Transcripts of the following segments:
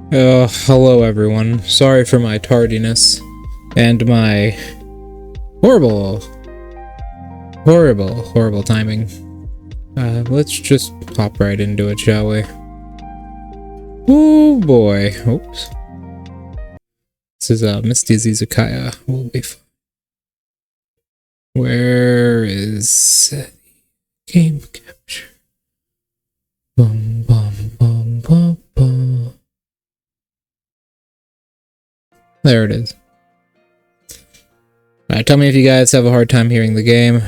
Hello everyone. Sorry for my tardiness and my horrible timing. Let's just hop right into it, shall we? Oh boy. Oops. This is Mystia's Izakaya. We'll be fine. Where is game capture? Bum bum bum bum bum. There it is. Alright, tell me if you guys have a hard time hearing the game.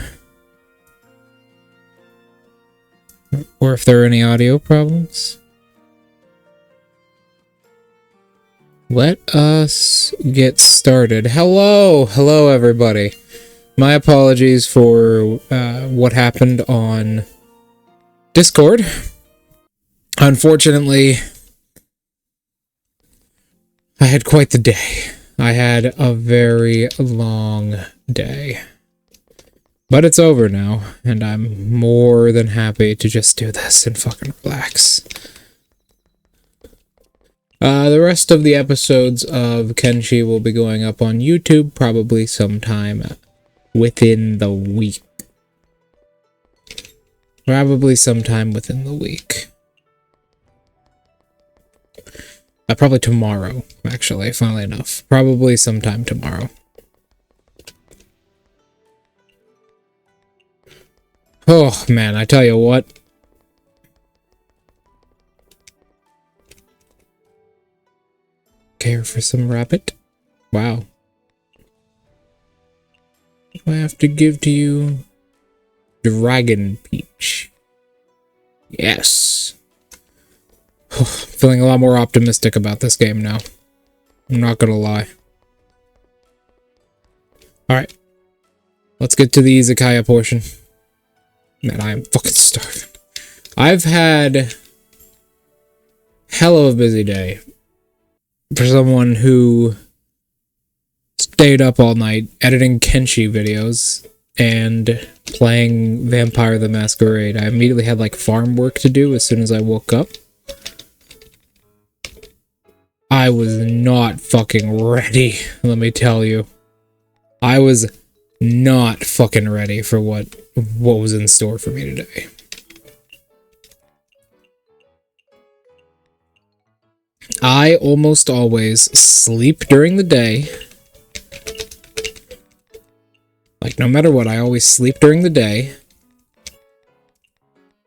Or if there are any audio problems. Let us get started. Hello everybody. My apologies for what happened on Discord. Unfortunately, I had quite the day. I had a very long day. But it's over now, and I'm more than happy to just do this and fucking relax. The rest of the episodes of Kenshi will be going up on YouTube probably sometime within the week. Probably sometime within the week. Probably tomorrow, actually, funnily enough. Probably sometime tomorrow. Oh, man, I tell you what. Care for some rabbit? Wow. What do I have to give to you? Dragon Peach. Yes. Feeling a lot more optimistic about this game now. I'm not gonna lie. Alright. Let's get to the Izakaya portion. Man, I am fucking starving. I've had hell of a busy day. For someone who stayed up all night editing Kenshi videos and playing Vampire the Masquerade. I immediately had like farm work to do as soon as I woke up. I was not fucking ready, let me tell you. I was not fucking ready for what was in store for me today. I almost always sleep during the day. Like, no matter what, I always sleep during the day.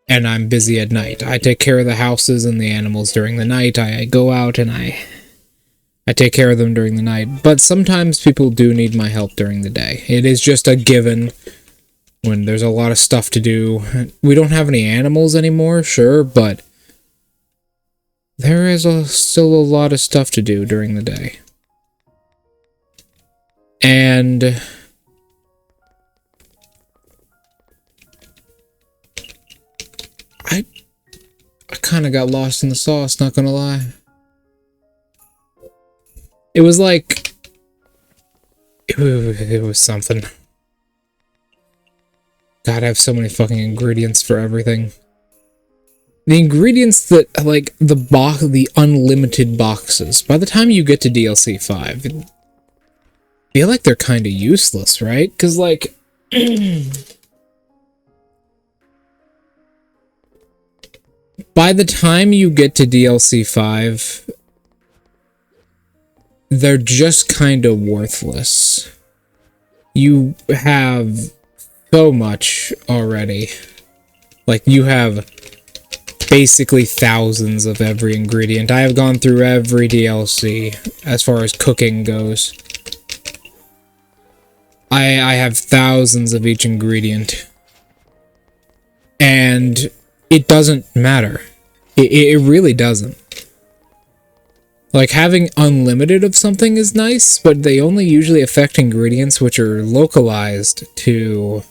And I'm busy at night. I take care of the houses and the animals during the night. I go out and I take care of them during the night. But sometimes people do need my help during the day. It is just a given when there's a lot of stuff to do. We don't have any animals anymore, sure, but there is still a lot of stuff to do during the day. And I kind of got lost in the sauce, not gonna lie. It was like it was something. God, I have so many fucking ingredients for everything. The ingredients that, like, the unlimited boxes, by the time you get to DLC 5, I feel like they're kind of useless, right? Because, like, by the time you get to DLC 5, they're just kind of worthless. You have so much already. Like, you have basically thousands of every ingredient. I have gone through every DLC as far as cooking goes. I have thousands of each ingredient. And it doesn't matter. It really doesn't. Like, having unlimited of something is nice, but they only usually affect ingredients which are localized to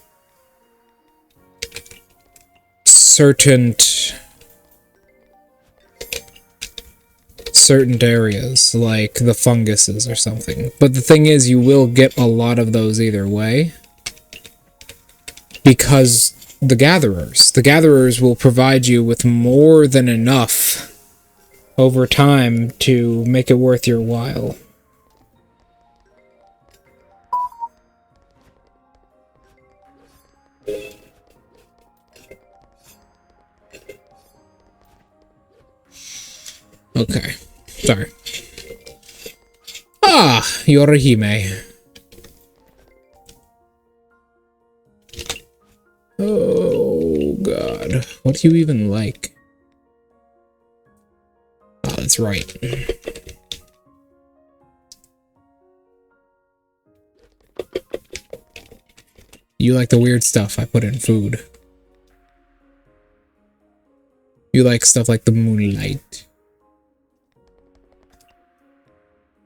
certain areas, like the funguses or something. But the thing is, you will get a lot of those either way, because the gatherers will provide you with more than enough over time to make it worth your while. Okay, sorry. Ah, Yorihime. Oh, God. What do you even like? Oh, that's right. You like the weird stuff I put in food. You like stuff like the moonlight.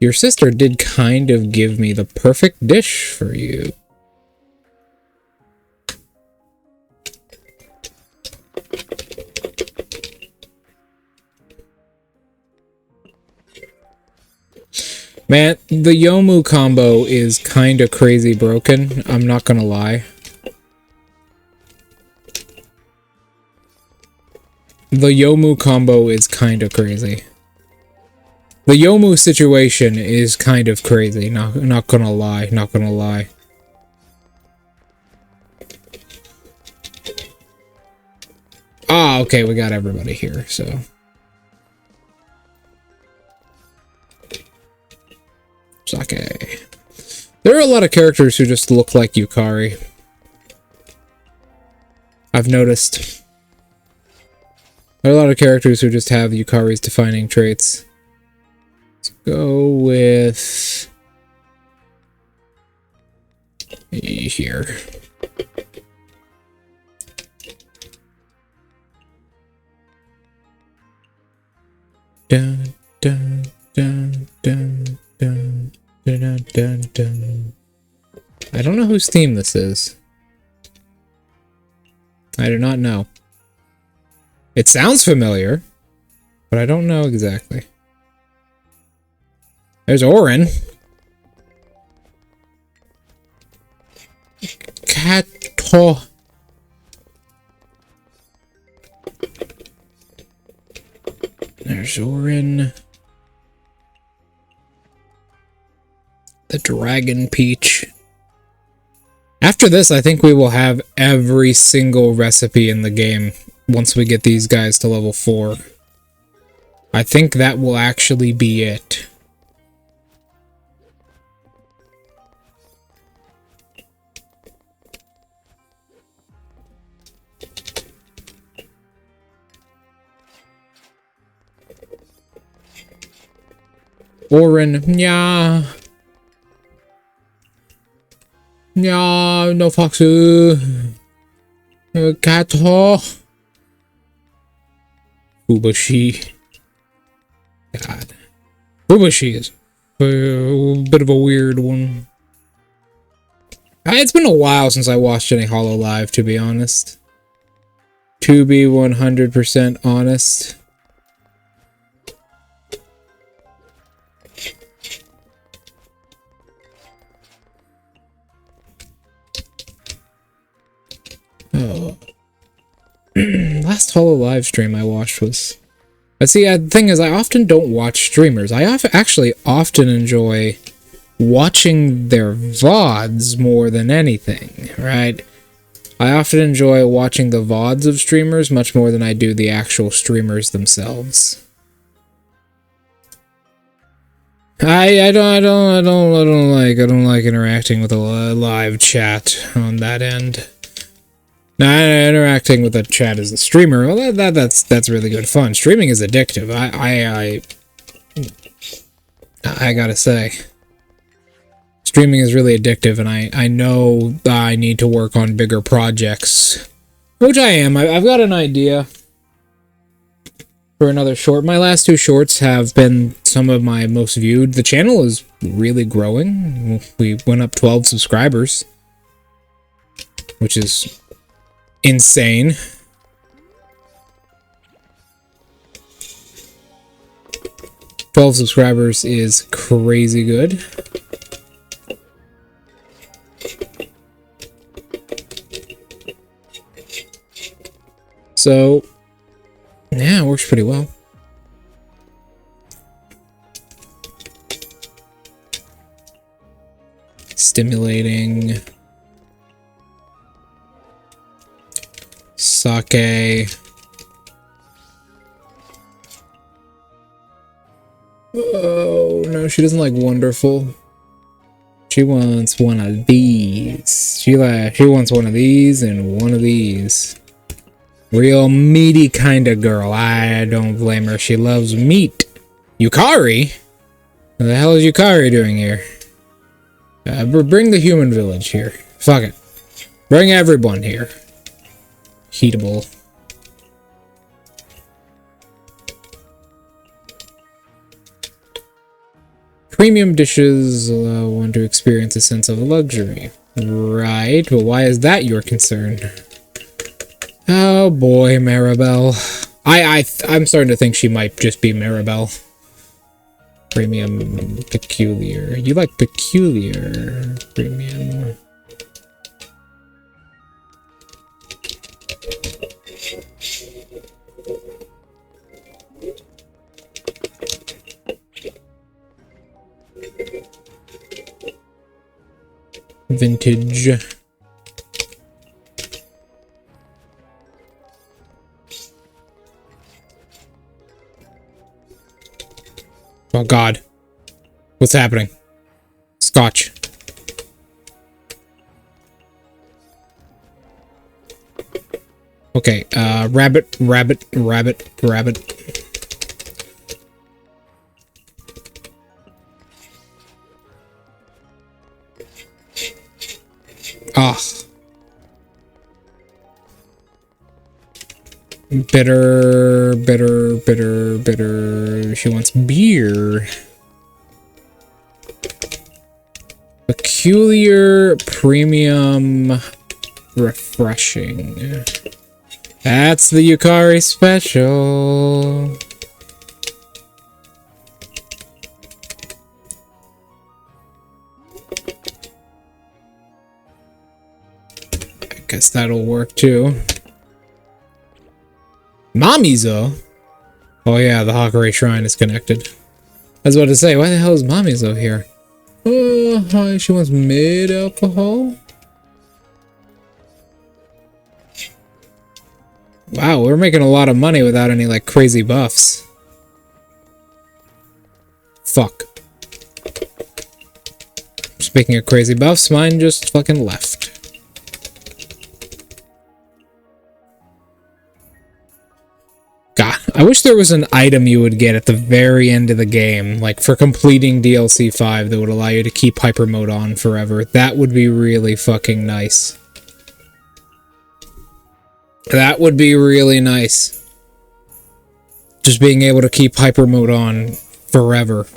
Your sister did kind of give me the perfect dish for you. Man, the Yomu combo is kinda crazy broken, I'm not gonna lie. The Yomu combo is kinda crazy. The Yomu situation is kind of crazy, not gonna lie, not gonna lie. Ah, okay, we got everybody here, so... Sake. There are a lot of characters who just look like Yukari. I've noticed. There are a lot of characters who just have Yukari's defining traits. Let's go with... here. Dun, dun, dun, dun. Dun, dun, dun, dun. I don't know whose theme this is. I do not know. It sounds familiar, but I don't know exactly. There's Orin. Kato. There's Orin. The Dragon Peach. After this, I think we will have every single recipe in the game once we get these guys to level 4. I think that will actually be it. Orin, yeah. Yeah, no Foxu. Kato. Fubushi. God. Fubushi is a bit of a weird one. It's been a while since I watched any Hololive, to be honest. To be 100% honest. Oh. Last Hololive stream I watched was... But see, the thing is, I often don't watch streamers. I actually often enjoy watching their VODs more than anything, right? I often enjoy watching the VODs of streamers much more than I do the actual streamers themselves. I don't like interacting with a live chat on that end. Now, interacting with a chat as a streamer, well, that's really good fun. Streaming is addictive. I gotta say, streaming is really addictive, and I know that I need to work on bigger projects, which I am. I've got an idea for another short. My last 2 shorts have been some of my most viewed. The channel is really growing. We went up 12 subscribers, which is insane. $12 subscribers is crazy good. So, yeah, it works pretty well. stimulating. Sake. Oh, no, she doesn't like wonderful. She wants one of these. She wants one of these and one of these. Real meaty kind of girl. I don't blame her. She loves meat. Yukari? What the hell is Yukari doing here? Bring the human village here. Fuck it. Bring everyone here. Heatable. Premium dishes allow one to experience a sense of luxury. Right, but why is that your concern? Oh boy, Maribel. I'm starting to think she might just be Maribel. Premium peculiar. You like peculiar premium. Vintage. Oh god. What's happening? Scotch. Okay, rabbit. Ah. Bitter. She wants beer. Peculiar, premium, refreshing. That's the Yukari special. I guess that'll work too. Mamizo? Oh yeah, the Hakare Shrine is connected. I was about to say, why the hell is Mamizo here? Oh, hi, she wants mid-alcohol? Wow, we're making a lot of money without any, like, crazy buffs. Fuck. Speaking of crazy buffs, mine just fucking left. God, I wish there was an item you would get at the very end of the game, like for completing DLC 5 that would allow you to keep hyper mode on forever. That would be really fucking nice. That would be really nice. Just being able to keep hyper mode on forever.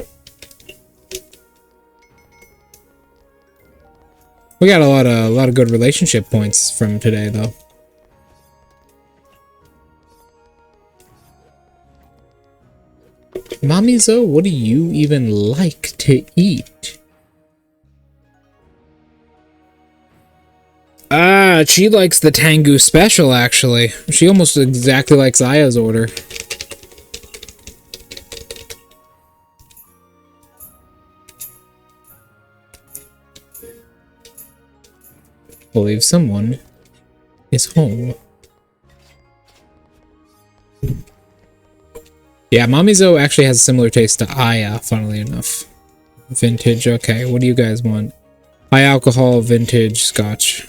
We got a lot of good relationship points from today though. Mamizo, what do you even like to eat? Ah, she likes the Tengu special, actually. She almost exactly likes Aya's order. Believe someone is home. Yeah, Mamizo actually has a similar taste to Aya, funnily enough. Vintage, okay. What do you guys want? High alcohol, vintage, scotch.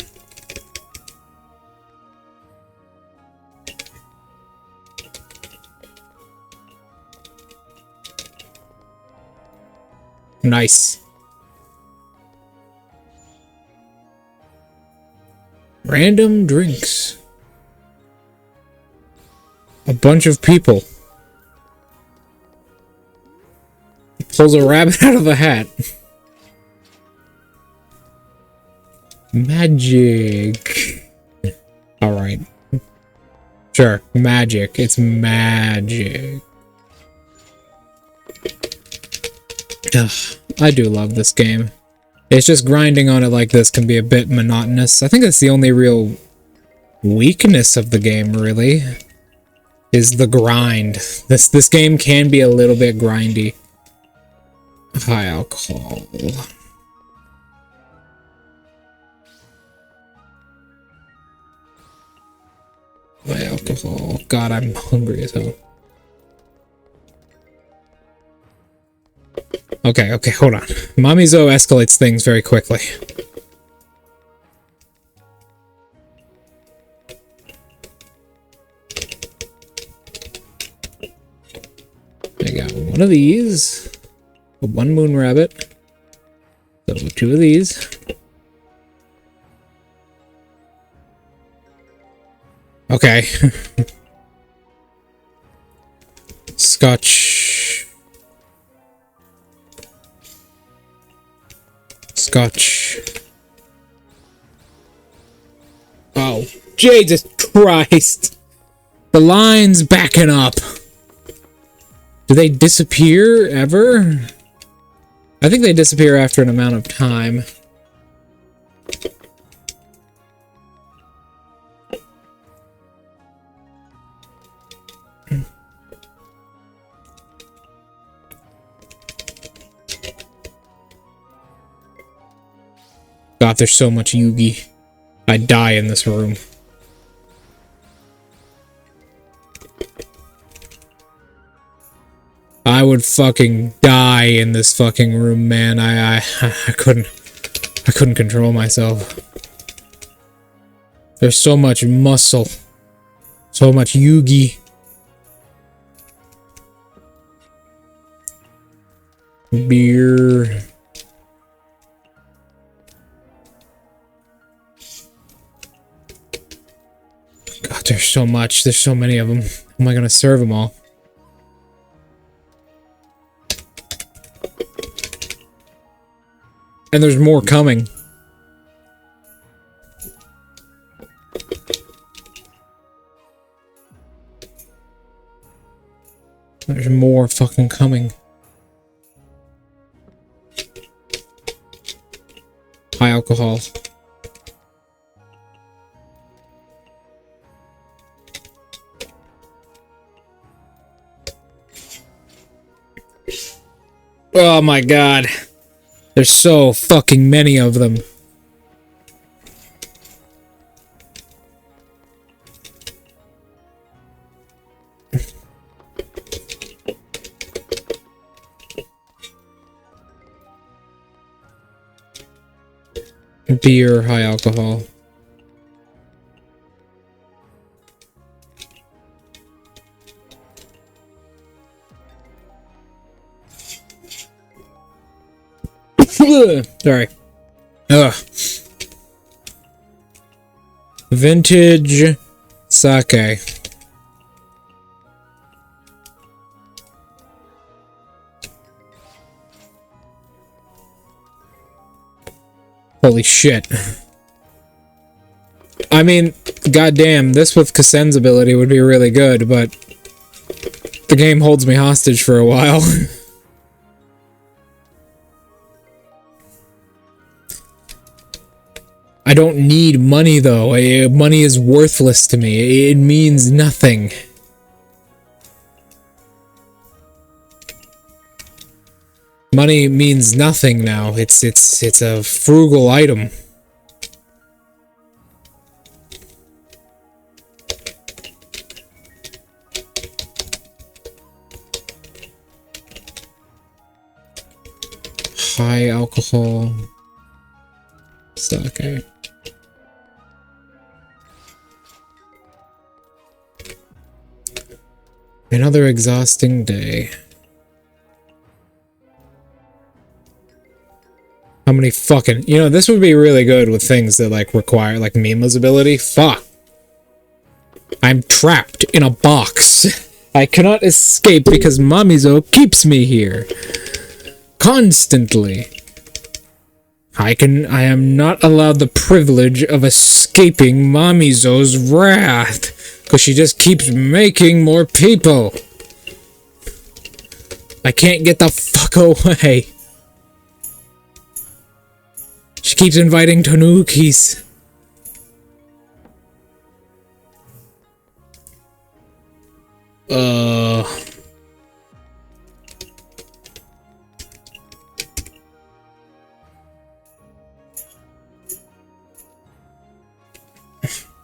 Nice. Random drinks. A bunch of people. Pulls a rabbit out of a hat. Magic. Alright. Sure, magic. It's magic. Ugh, I do love this game. It's just grinding on it like this can be a bit monotonous. I think that's the only real weakness of the game, really, is the grind. This game can be a little bit grindy. High alcohol. alcohol. God, I'm hungry as hell. Okay, okay, hold on. Mamizo escalates things very quickly. I got one of these. One moon rabbit. So two of these. Okay. Scotch. Scotch. Oh, Jesus Christ. The line's backing up. Do they disappear ever? I think they disappear after an amount of time. God, there's so much Yugi. I'd die in this room. I would fucking die in this fucking room, man. I couldn't control myself. There's so much muscle. So much Yugi. Beer. God, there's so much. There's so many of them. How am I gonna serve them all? And there's more coming. There's more fucking coming. High alcohol. Oh my God. There's so fucking many of them. Beer, high alcohol. Sorry. Ugh. Vintage sake. Holy shit. I mean, goddamn, this with Kasen's ability would be really good, but the game holds me hostage for a while. I don't need money, though. Money is worthless to me. It means nothing. Money means nothing now. It's a frugal item. High alcohol. Sake. Another exhausting day. How many fucking... You know, this would be really good with things that, like, require, like, Mima's ability. Fuck. I'm trapped in a box. I cannot escape because Mamizo keeps me here. Constantly. I am not allowed the privilege of escaping Mamizo's wrath. Because she just keeps making more people. I can't get the fuck away. She keeps inviting tanukis.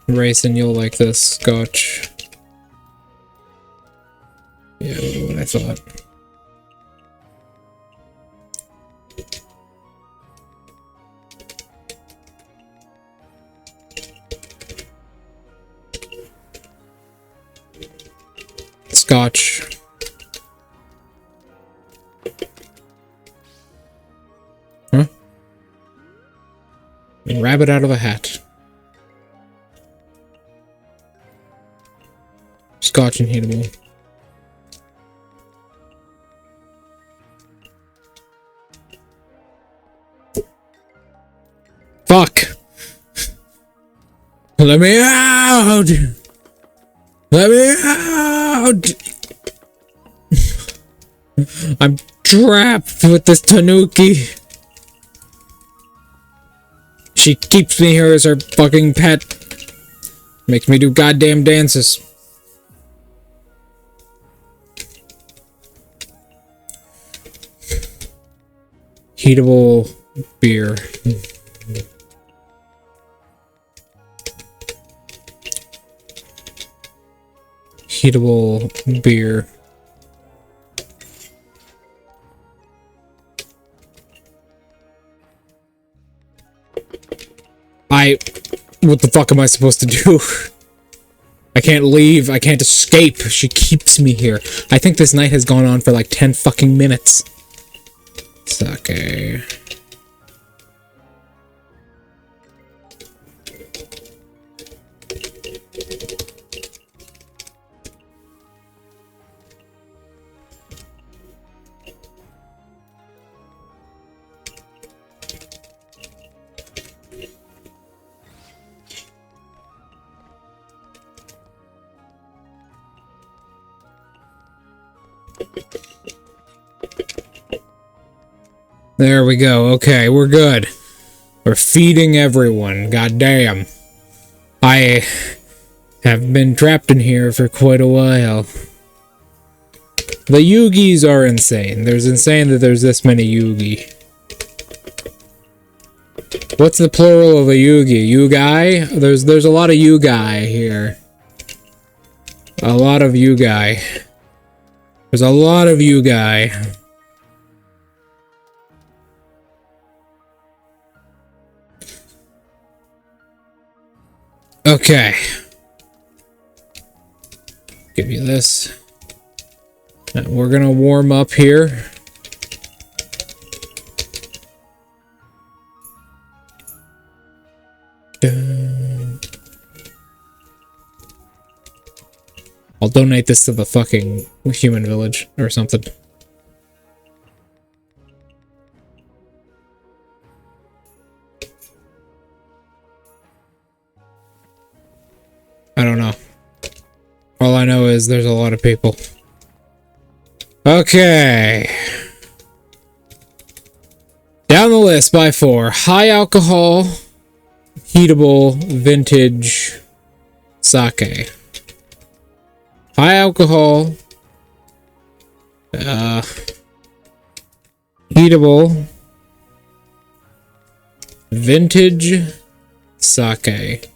Racing, you'll like this. Scotch. thought. Scotch. Huh? Rabbit out of a hat. Scotch and heatable. Fuck! Let me out! Let me out! I'm trapped with this tanuki. She keeps me here as her fucking pet. Makes me do goddamn dances. Heatable beer. Heatable beer. What the fuck am I supposed to do? I can't leave. I can't escape. She keeps me here. I think this night has gone on for like 10 fucking minutes. Sake. There we go. Okay, we're good. We're feeding everyone. Goddamn. I have been trapped in here for quite a while. The Yugis are insane. There's insane that there's this many Yugi. What's the plural of a Yugi? Yugai? There's a lot of Yugai here. A lot of Yugai. There's a lot of Yugai. Okay. Give you this. And we're gonna warm up here. I'll donate this to the fucking human village or something. I don't know. All I know is there's a lot of people. Okay. Down the list by 4. High alcohol, heatable, vintage, sake. High alcohol, heatable, vintage, sake.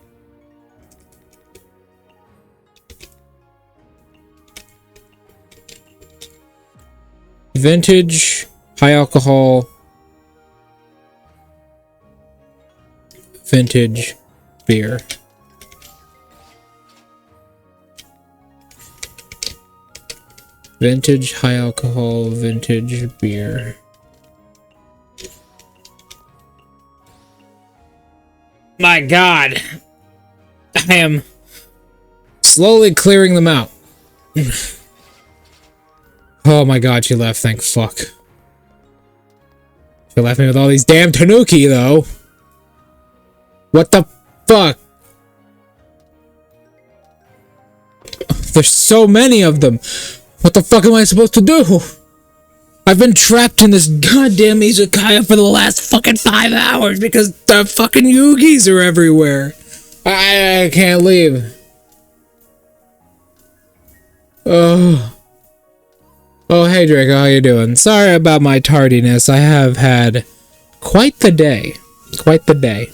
Vintage, high alcohol, vintage beer. Vintage, high alcohol, vintage beer. My God. I am slowly clearing them out. Oh my God, she left, thank fuck. She left me with all these damn tanuki, though. What the fuck? There's so many of them. What the fuck am I supposed to do? I've been trapped in this goddamn izakaya for the last fucking 5 hours because the fucking yugis are everywhere. I can't leave. Oh. Oh, hey Draco, how you doing? Sorry about my tardiness. I have had quite the day. Quite the day.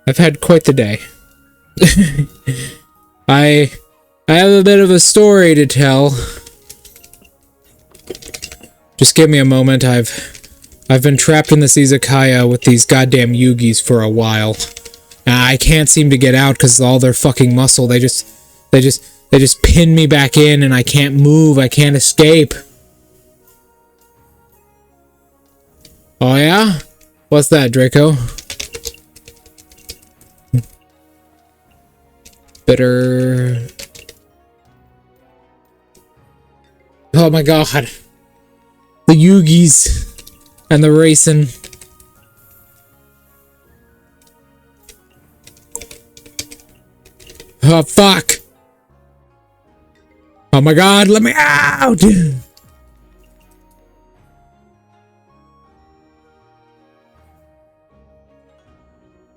I've had quite the day. I have a bit of a story to tell. Just give me a moment. I've been trapped in this izakaya with these goddamn yugis for a while. I can't seem to get out because all their fucking muscle. They just pin me back in and I can't move. I can't escape. Oh yeah? What's that, Draco? Bitter. Oh my god. The yugis and the racing. Oh fuck. Oh my god, let me out!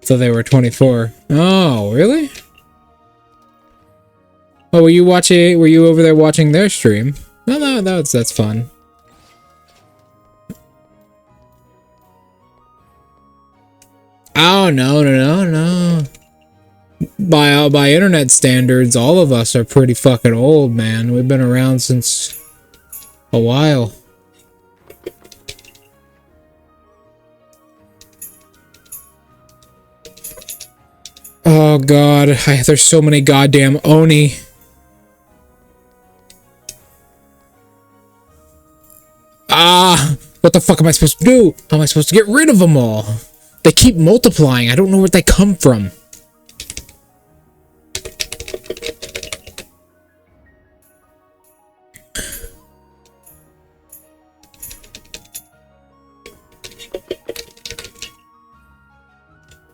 So they were 24. Oh, really? Oh, were you over there watching their stream? No, that's fun. Oh, no. By internet standards, all of us are pretty fucking old, man. We've been around since a while. Oh god, there's so many goddamn Oni. What the fuck am I supposed to do? How am I supposed to get rid of them all? They keep multiplying. I don't know where they come from.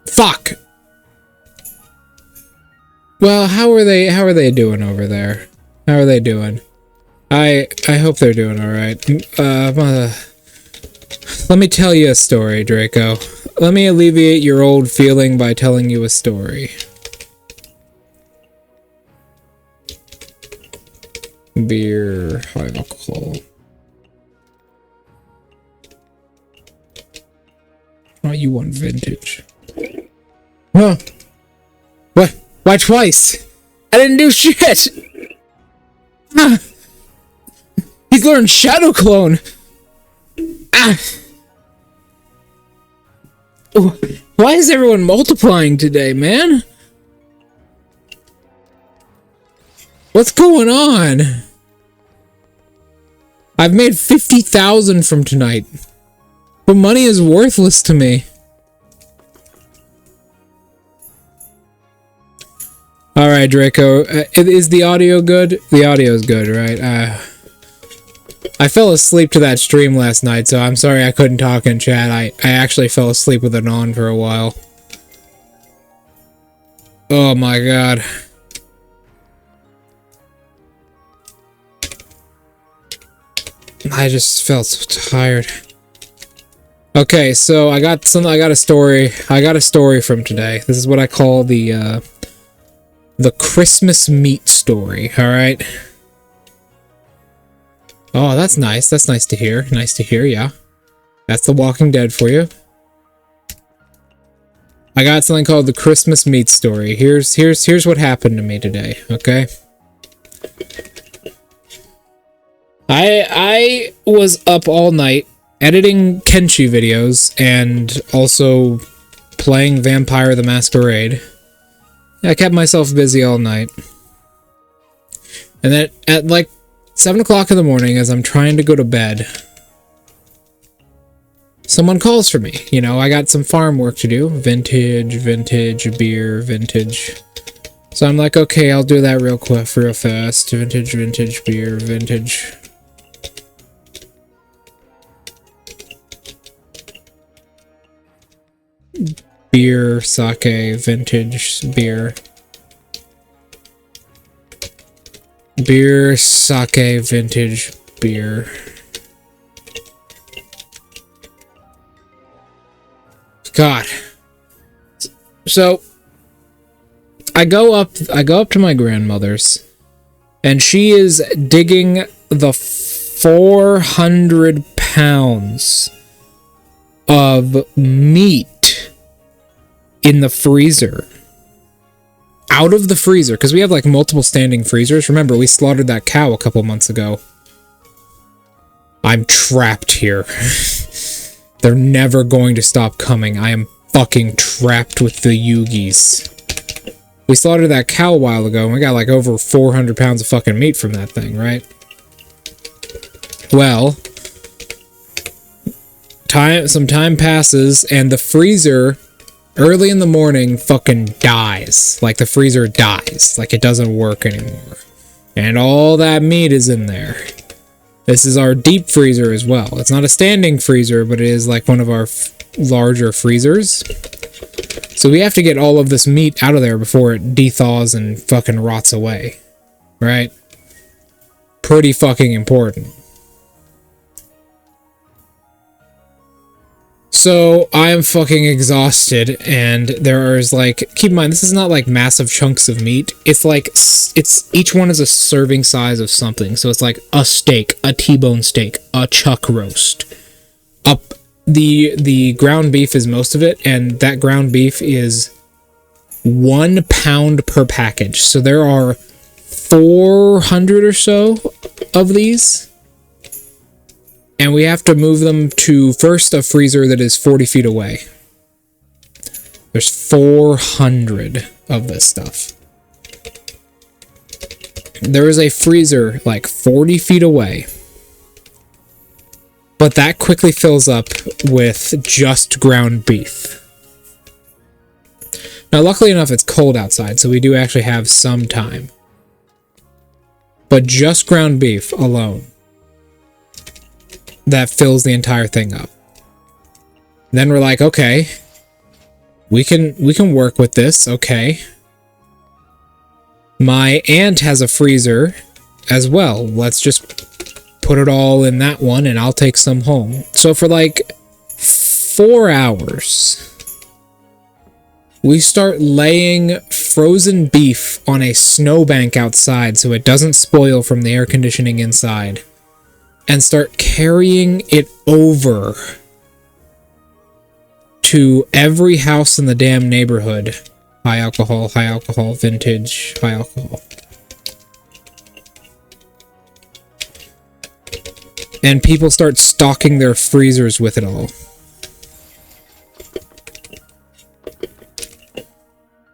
Fuck. Well, how are they doing over there? How are they doing? I hope they're doing all right. Let me tell you a story, Draco. Let me alleviate your old feeling by telling you a story. Beer, high alcohol. Oh, you want vintage. Huh? What? Why twice? I didn't do shit! Ah. He's learned Shadow Clone! Ah! Why is everyone multiplying today, man? What's going on? I've made 50,000 from tonight. But money is worthless to me. Alright, Draco. Is the audio good? The audio is good, right? I fell asleep to that stream last night, so I'm sorry I couldn't talk in chat. I actually fell asleep with it on for a while. Oh my god. I just felt so tired. Okay, so I got a story from today. This is what I call the Christmas meat story, alright? Oh, that's nice. That's nice to hear. Nice to hear, yeah. That's The Walking Dead for you. I got something called the Christmas meat story. Here's what happened to me today, okay? I was up all night editing Kenshi videos and also playing Vampire the Masquerade. I kept myself busy all night. And then at like 7 o'clock in the morning, as I'm trying to go to bed, someone calls for me. You know, I got some farm work to do. Vintage beer, vintage. So I'm like, okay, I'll do that real quick, real fast. Vintage beer, vintage. Beer, sake, vintage, beer. Beer, sake, vintage, beer. God. So I go up to my grandmother's, and she is digging the 400 pounds of meat in the freezer. Out of the freezer, because we have like multiple standing freezers. Remember, we slaughtered that cow a couple months ago. I'm trapped here. They're never going to stop coming. I am fucking trapped with the Yugis. We slaughtered that cow a while ago, and we got like over 400 pounds of fucking meat from that thing, right? Well, some time passes, and the freezer, early in the morning, fucking dies. Like, the freezer dies. Like, it doesn't work anymore. And all that meat is in there. This is our deep freezer as well. It's not a standing freezer, but it is like one of our larger freezers. So we have to get all of this meat out of there before it dethaws and fucking rots away. Right? Pretty fucking important. So, I am fucking exhausted, and there is like, keep in mind, this is not like massive chunks of meat. It's like, each one is a serving size of something. So it's like a steak, a T-bone steak, a chuck roast. The ground beef is most of it, and that ground beef is 1 pound per package. So there are 400 or so of these. And we have to move them to, first, a freezer that is 40 feet away. There's 400 of this stuff. There is a freezer, like, 40 feet away. But that quickly fills up with just ground beef. Now, luckily enough, it's cold outside, so we do actually have some time. But just ground beef alone. That fills the entire thing up. Then we're like, okay, we can work with this, okay. My aunt has a freezer as well. Let's just put it all in that one and I'll take some home. So for like 4 hours, we start laying frozen beef on a snowbank outside so it doesn't spoil from the air conditioning inside. And start carrying it over to every house in the damn neighborhood. High alcohol, vintage, high alcohol. And people start stocking their freezers with it all.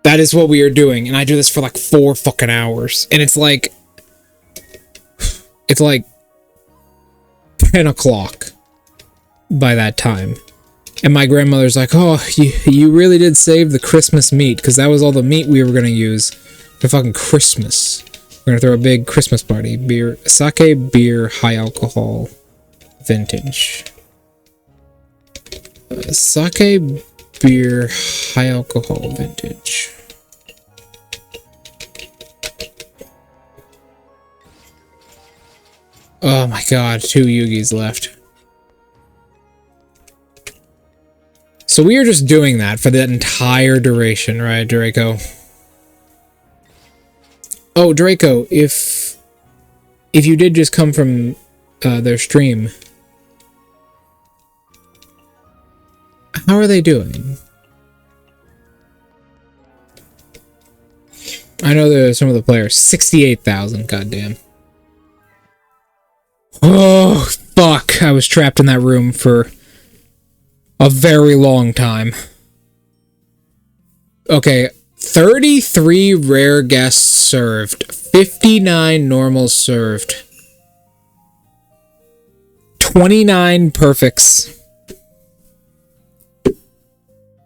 That is what we are doing, and I do this for like 4 fucking hours. And it's like 10 o'clock by that time. And my grandmother's like, oh, you really did save the Christmas meat, because that was all the meat we were going to use for fucking Christmas. We're going to throw a big Christmas party. Beer, sake, beer, high alcohol, vintage. Sake, beer, high alcohol, vintage. Oh my god, 2 Yugis left. So we are just doing that for that entire duration, right, Draco? Oh, Draco, if you did just come from their stream, how are they doing? I know there's some of the players. 68,000, goddamn. Oh, fuck. I was trapped in that room for a very long time. Okay, 33 rare guests served. 59 normals served. 29 perfects.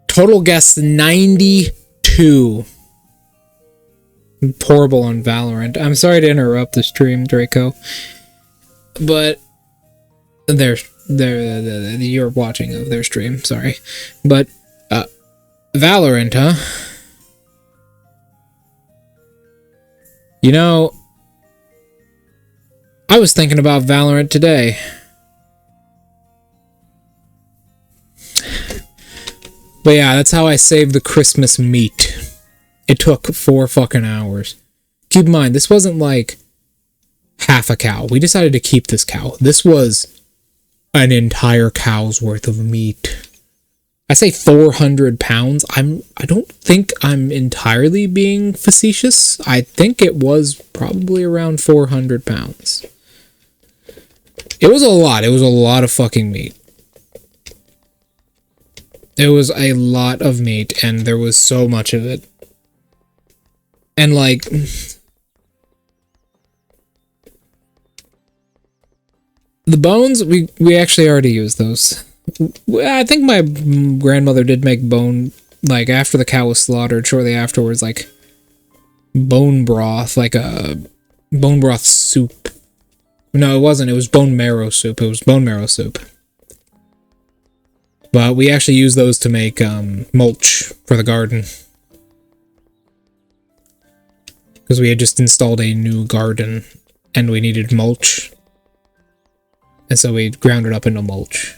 Total guests 92. Horrible on Valorant. I'm sorry to interrupt the stream, Draco. But you're watching of their stream, sorry. But Valorant, huh? You know, I was thinking about Valorant today. But yeah, that's how I saved the Christmas meat. It took 4 fucking hours. Keep in mind, this wasn't like half a cow. We decided to keep this cow. This was an entire cow's worth of meat. I say 400 pounds. I don't think I'm entirely being facetious. I think it was probably around 400 pounds. It was a lot. It was a lot of fucking meat. It was a lot of meat, and there was so much of it. And, like... the bones, we actually already used those. I think my grandmother did make bone, like, after the cow was slaughtered, shortly afterwards, like, bone broth, like a bone broth soup. No, it wasn't. It was bone marrow soup. It was bone marrow soup. But we actually used those to make mulch for the garden. Because we had just installed a new garden and we needed mulch. And so we ground it up into mulch.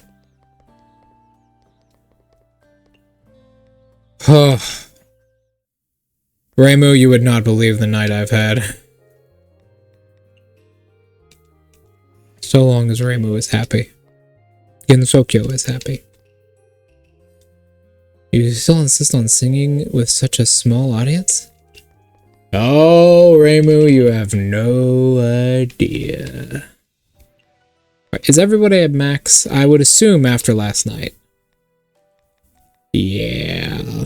Oh. Reimu, you would not believe the night I've had. So long as Reimu is happy. Gensokyo is happy. You still insist on singing with such a small audience? Oh, Reimu, you have no idea. Is everybody at max? I would assume after last night. Yeah.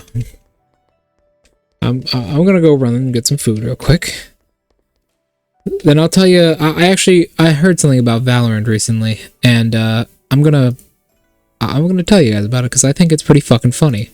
I'm gonna go run and get some food real quick. Then I'll tell you, I heard something about Valorant recently, and I'm gonna tell you guys about it because I think it's pretty fucking funny.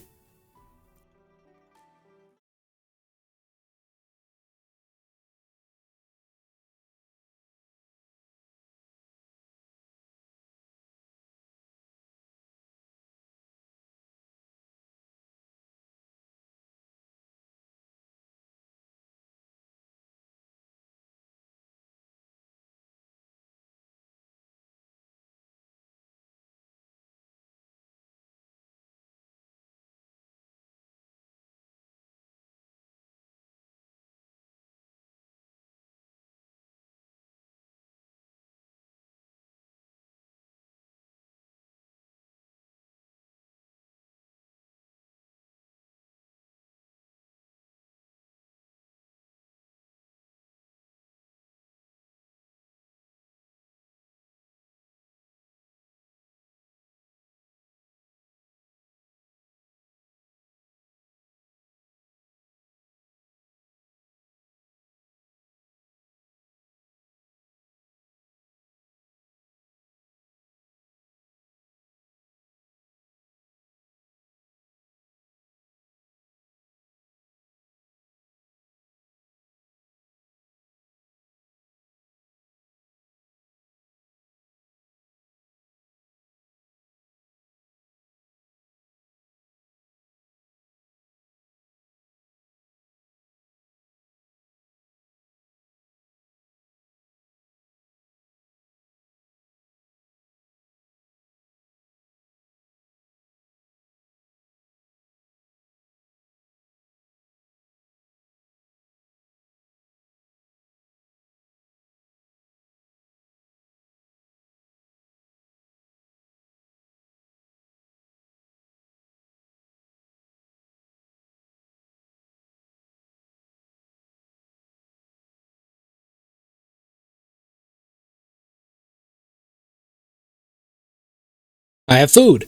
I have food.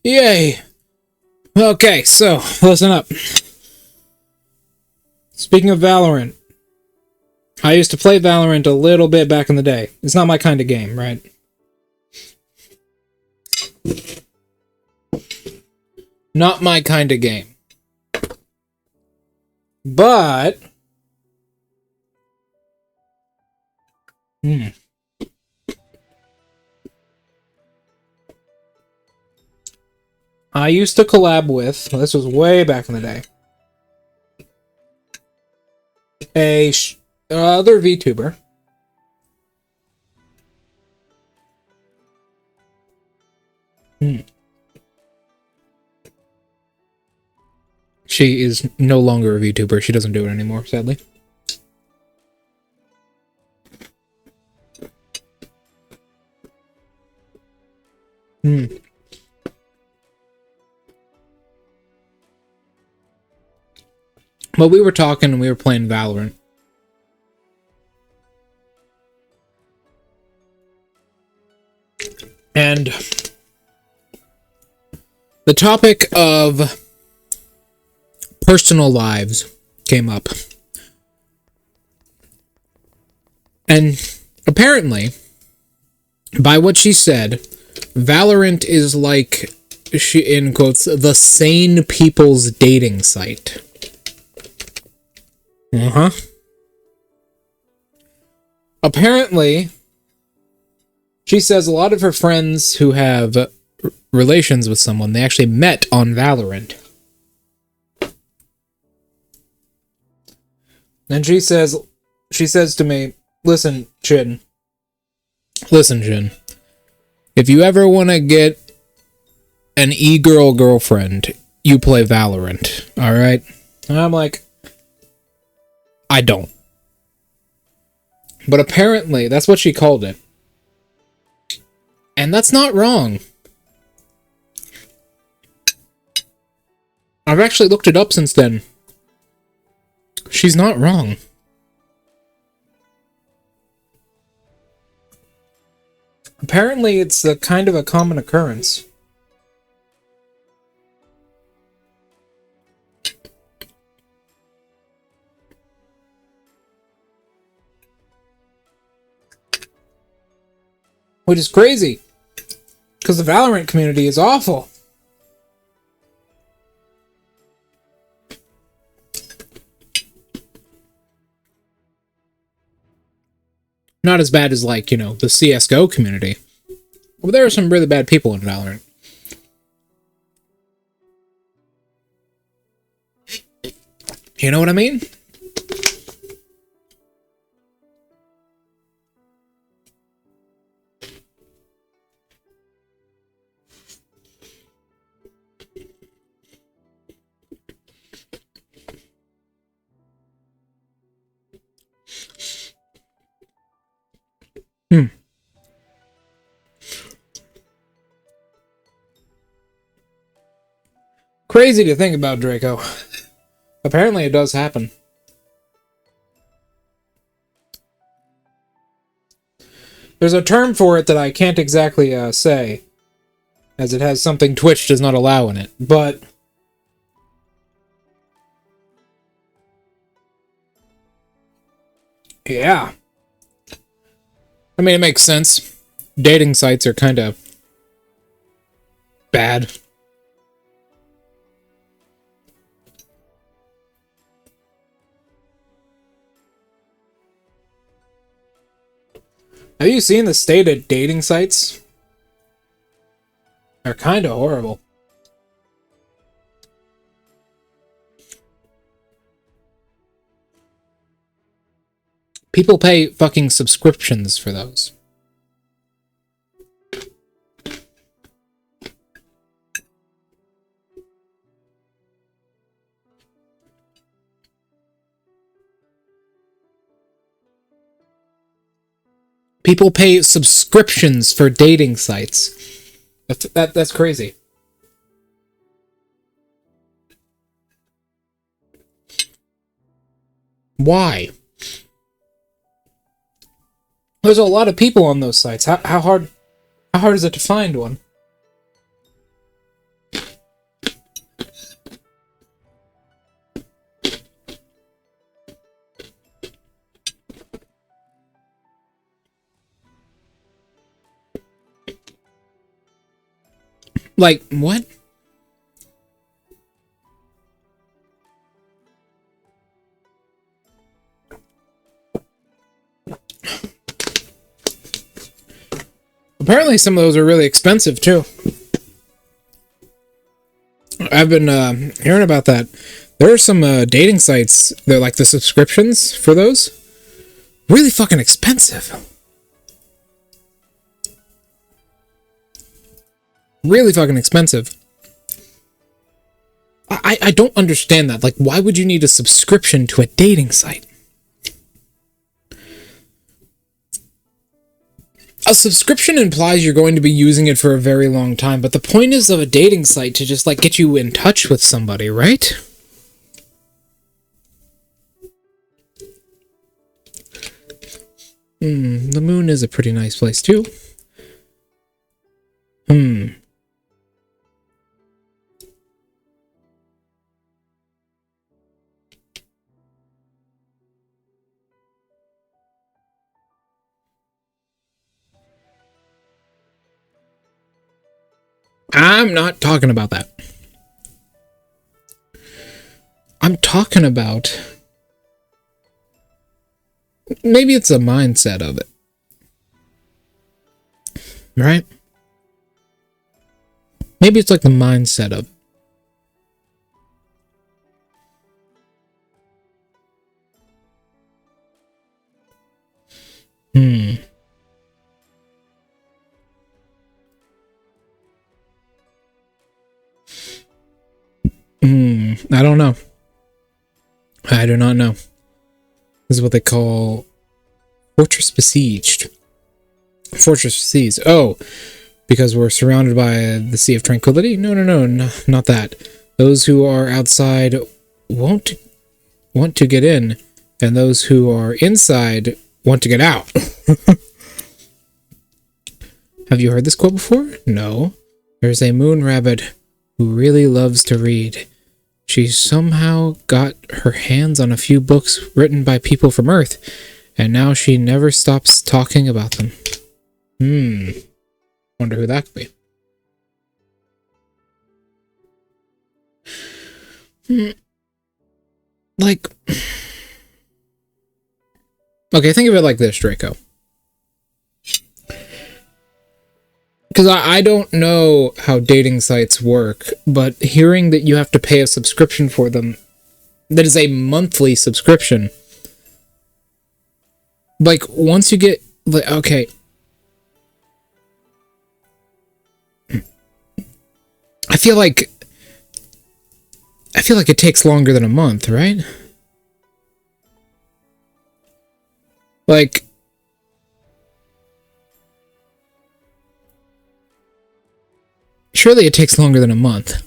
Yay! Okay, so, listen up. Speaking of Valorant, I used to play Valorant a little bit back in the day. It's not my kind of game, right? Not my kind of game. But... I used to collab with, well, this was way back in the day, a other VTuber. She is no longer a VTuber. She doesn't do it anymore, sadly. But we were talking and we were playing Valorant. And the topic of personal lives came up. And apparently, by what she said, Valorant is like, she, in quotes, the sane people's dating site. Apparently, she says a lot of her friends who have relations with someone, they actually met on Valorant. And she says to me, listen, Jin, if you ever want to get an e-girl girlfriend, you play Valorant, alright? And I'm like, I don't. But apparently, that's what she called it. And that's not wrong. I've actually looked it up since then. She's not wrong. Apparently, it's a kind of a common occurrence. Which is crazy, because the Valorant community is awful. Not as bad as, like, you know, the CSGO community. But there are some really bad people in Valorant. You know what I mean? Crazy to think about, Draco. Apparently it does happen. There's a term for it that I can't exactly say, as it has something Twitch does not allow in it, but yeah. I mean, it makes sense. Dating sites are kind of bad. Have you seen the state of dating sites? They're kind of horrible. People pay fucking subscriptions for those. People pay subscriptions for dating sites. That's crazy. Why? There's a lot of people on those sites. How hard is it to find one? Like, what? Apparently some of those are really expensive, too. I've been hearing about that. There are some dating sites, they're like the subscriptions for those. Really fucking expensive. Really fucking expensive. I don't understand that. Like, why would you need a subscription to a dating site? A subscription implies you're going to be using it for a very long time, but the point is of a dating site to just, like, get you in touch with somebody, right? The moon is a pretty nice place, too. I'm not talking about that. I'm talking about... maybe it's a mindset of it. Right? Maybe it's like the mindset of it. I don't know. I do not know. This is what they call Fortress Besieged. Fortress Besieged. Oh, because we're surrounded by the Sea of Tranquility? No, not that. Those who are outside won't want to get in, and those who are inside want to get out. Have you heard this quote before? No. There's a moon rabbit who really loves to read. She somehow got her hands on a few books written by people from Earth, and now she never stops talking about them. Wonder who that could be. Like... okay, think of it like this, Draco. Because I don't know how dating sites work, but hearing that you have to pay a subscription for them, that is a monthly subscription. Like, once you get... like, okay. I feel like it takes longer than a month, right? Like... surely it takes longer than a month.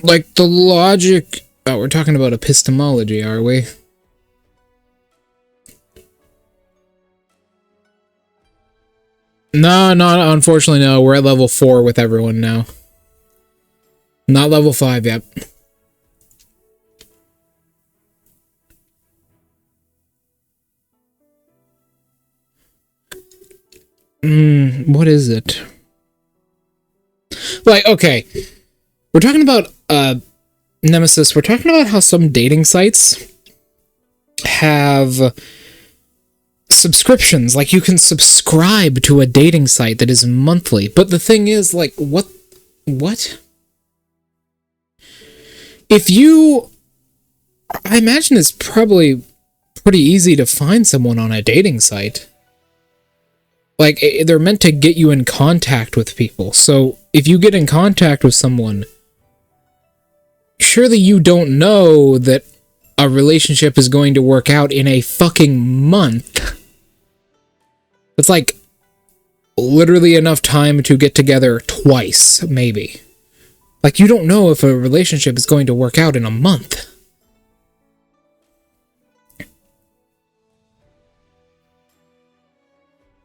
Like, the logic... oh, we're talking about epistemology, are we? No, unfortunately, no. We're at level 4 with everyone now. Not level 5 yet. What is it? Like, okay. We're talking about, Nemesis. We're talking about how some dating sites have subscriptions. Like, you can subscribe to a dating site that is monthly. But the thing is, like, what? If you... I imagine it's probably pretty easy to find someone on a dating site. Like, they're meant to get you in contact with people. So, if you get in contact with someone, surely you don't know that a relationship is going to work out in a fucking month. It's like literally enough time to get together twice, maybe. Like, you don't know if a relationship is going to work out in a month.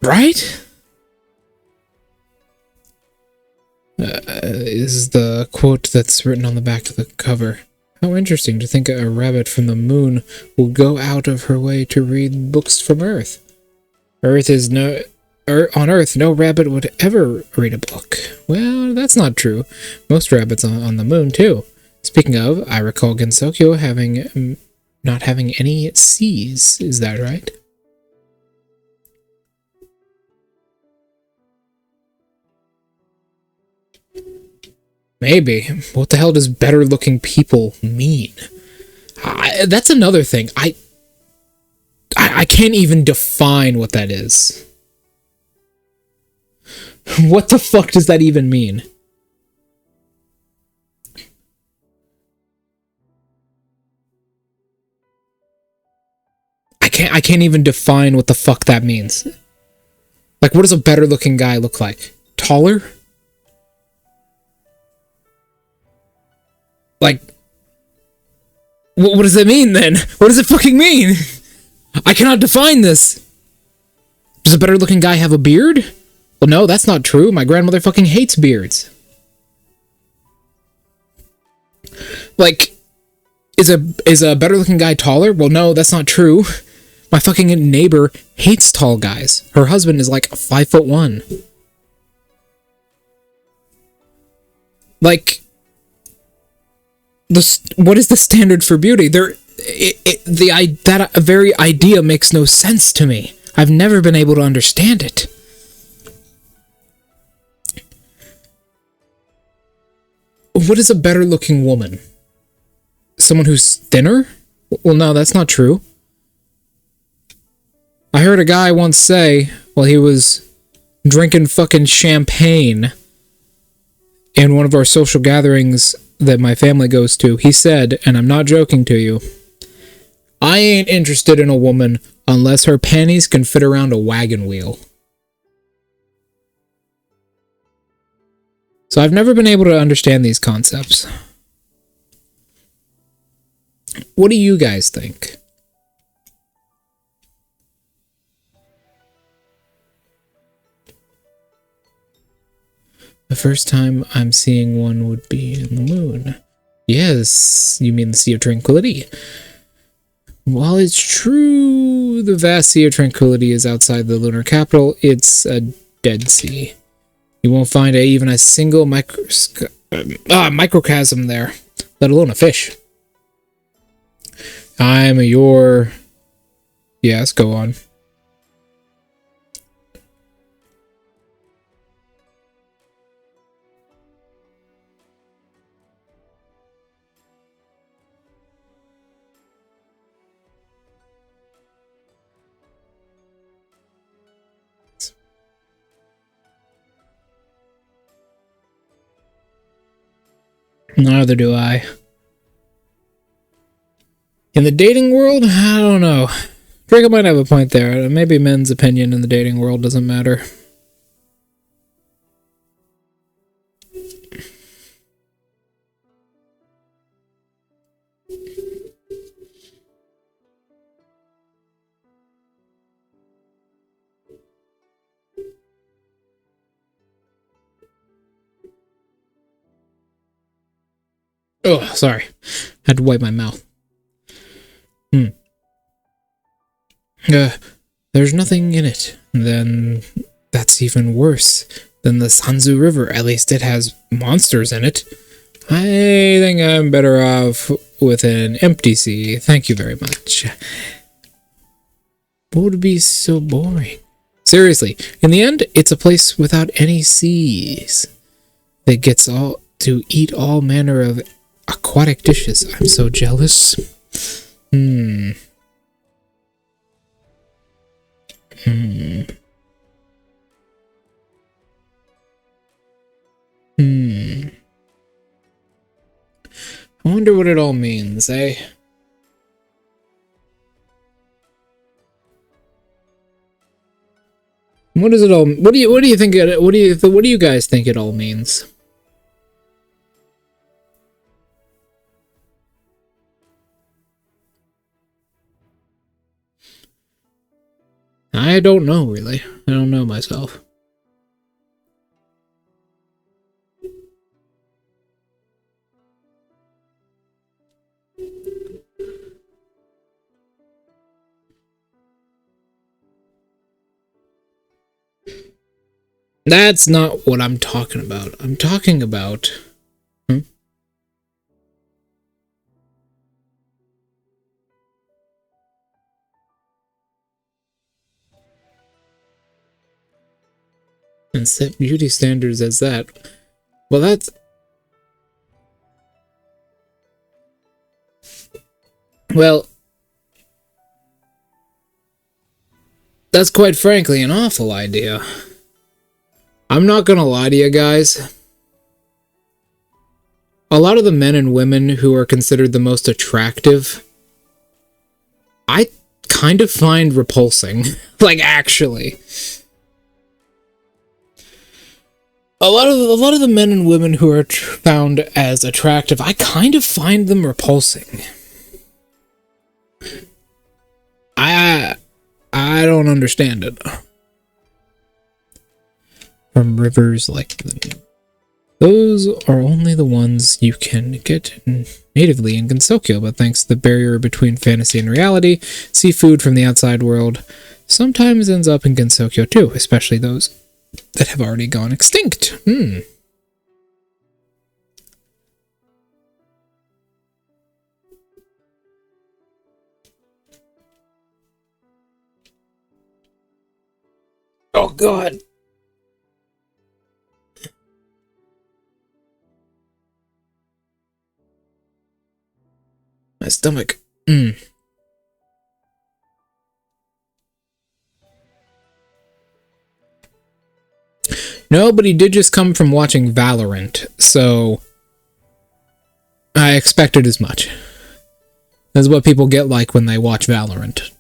Right? This is the quote that's written on the back of the cover. How interesting to think a rabbit from the moon will go out of her way to read books from Earth. On Earth, no rabbit would ever read a book. Well, that's not true. Most rabbits on the moon, too. Speaking of, I recall Gensokyo not having any C's. Is that right? Maybe. What the hell does better looking people mean? That's another thing. I can't even define what that is. What the fuck does that even mean? I can't even define what the fuck that means. Like, what does a better looking guy look like? Taller? Like, what does it mean then? What does it fucking mean? I cannot define this. Does a better looking guy have a beard? Well, no, that's not true. My grandmother fucking hates beards. Like, is a better looking guy taller? Well, no, that's not true. My fucking neighbor hates tall guys. Her husband is like 5'1". Like, what is the standard for beauty? That very idea makes no sense to me. I've never been able to understand it. What is a better looking woman? Someone who's thinner? Well, no, that's not true. I heard a guy once say, while he was drinking fucking champagne in one of our social gatherings that my family goes to, he said, and I'm not joking to you, I ain't interested in a woman unless her panties can fit around a wagon wheel. So I've never been able to understand these concepts. What do you guys think? The first time I'm seeing one would be in the moon. Yes, you mean the Sea of Tranquility. While it's true the vast Sea of Tranquility is outside the lunar capital, it's a dead sea. You won't find even a single microcosm there, let alone a fish. I'm your... Yes, go on. Neither do I. In the dating world, I don't know. Draco might have a point there. Maybe men's opinion in the dating world doesn't matter. Oh, sorry. Had to wipe my mouth. There's nothing in it. Then that's even worse than the Sanzu River. At least it has monsters in it. I think I'm better off with an empty sea. Thank you very much. What would be so boring? Seriously, in the end, it's a place without any seas that gets all to eat all manner of aquatic dishes. I'm so jealous. I wonder what it all means, eh? What does it all? What do you think? What do you guys think it all means? I don't know, really. I don't know myself. That's not what I'm talking about. I'm talking about... And set beauty standards as that. Well, that's... Well... That's quite frankly an awful idea. I'm not gonna lie to you guys. A lot of the men and women who are considered the most attractive, I kind of find repulsing. Like, actually. A lot of the men and women who are found as attractive, I kind of find them repulsing. I don't understand it. From rivers like them. Those are only the ones you can get natively in Gensokyo, but thanks to the barrier between fantasy and reality, seafood from the outside world sometimes ends up in Gensokyo too, especially those that have already gone extinct. Oh, God. My stomach. No, but he did just come from watching Valorant, so I expected as much. That's what people get like when they watch Valorant.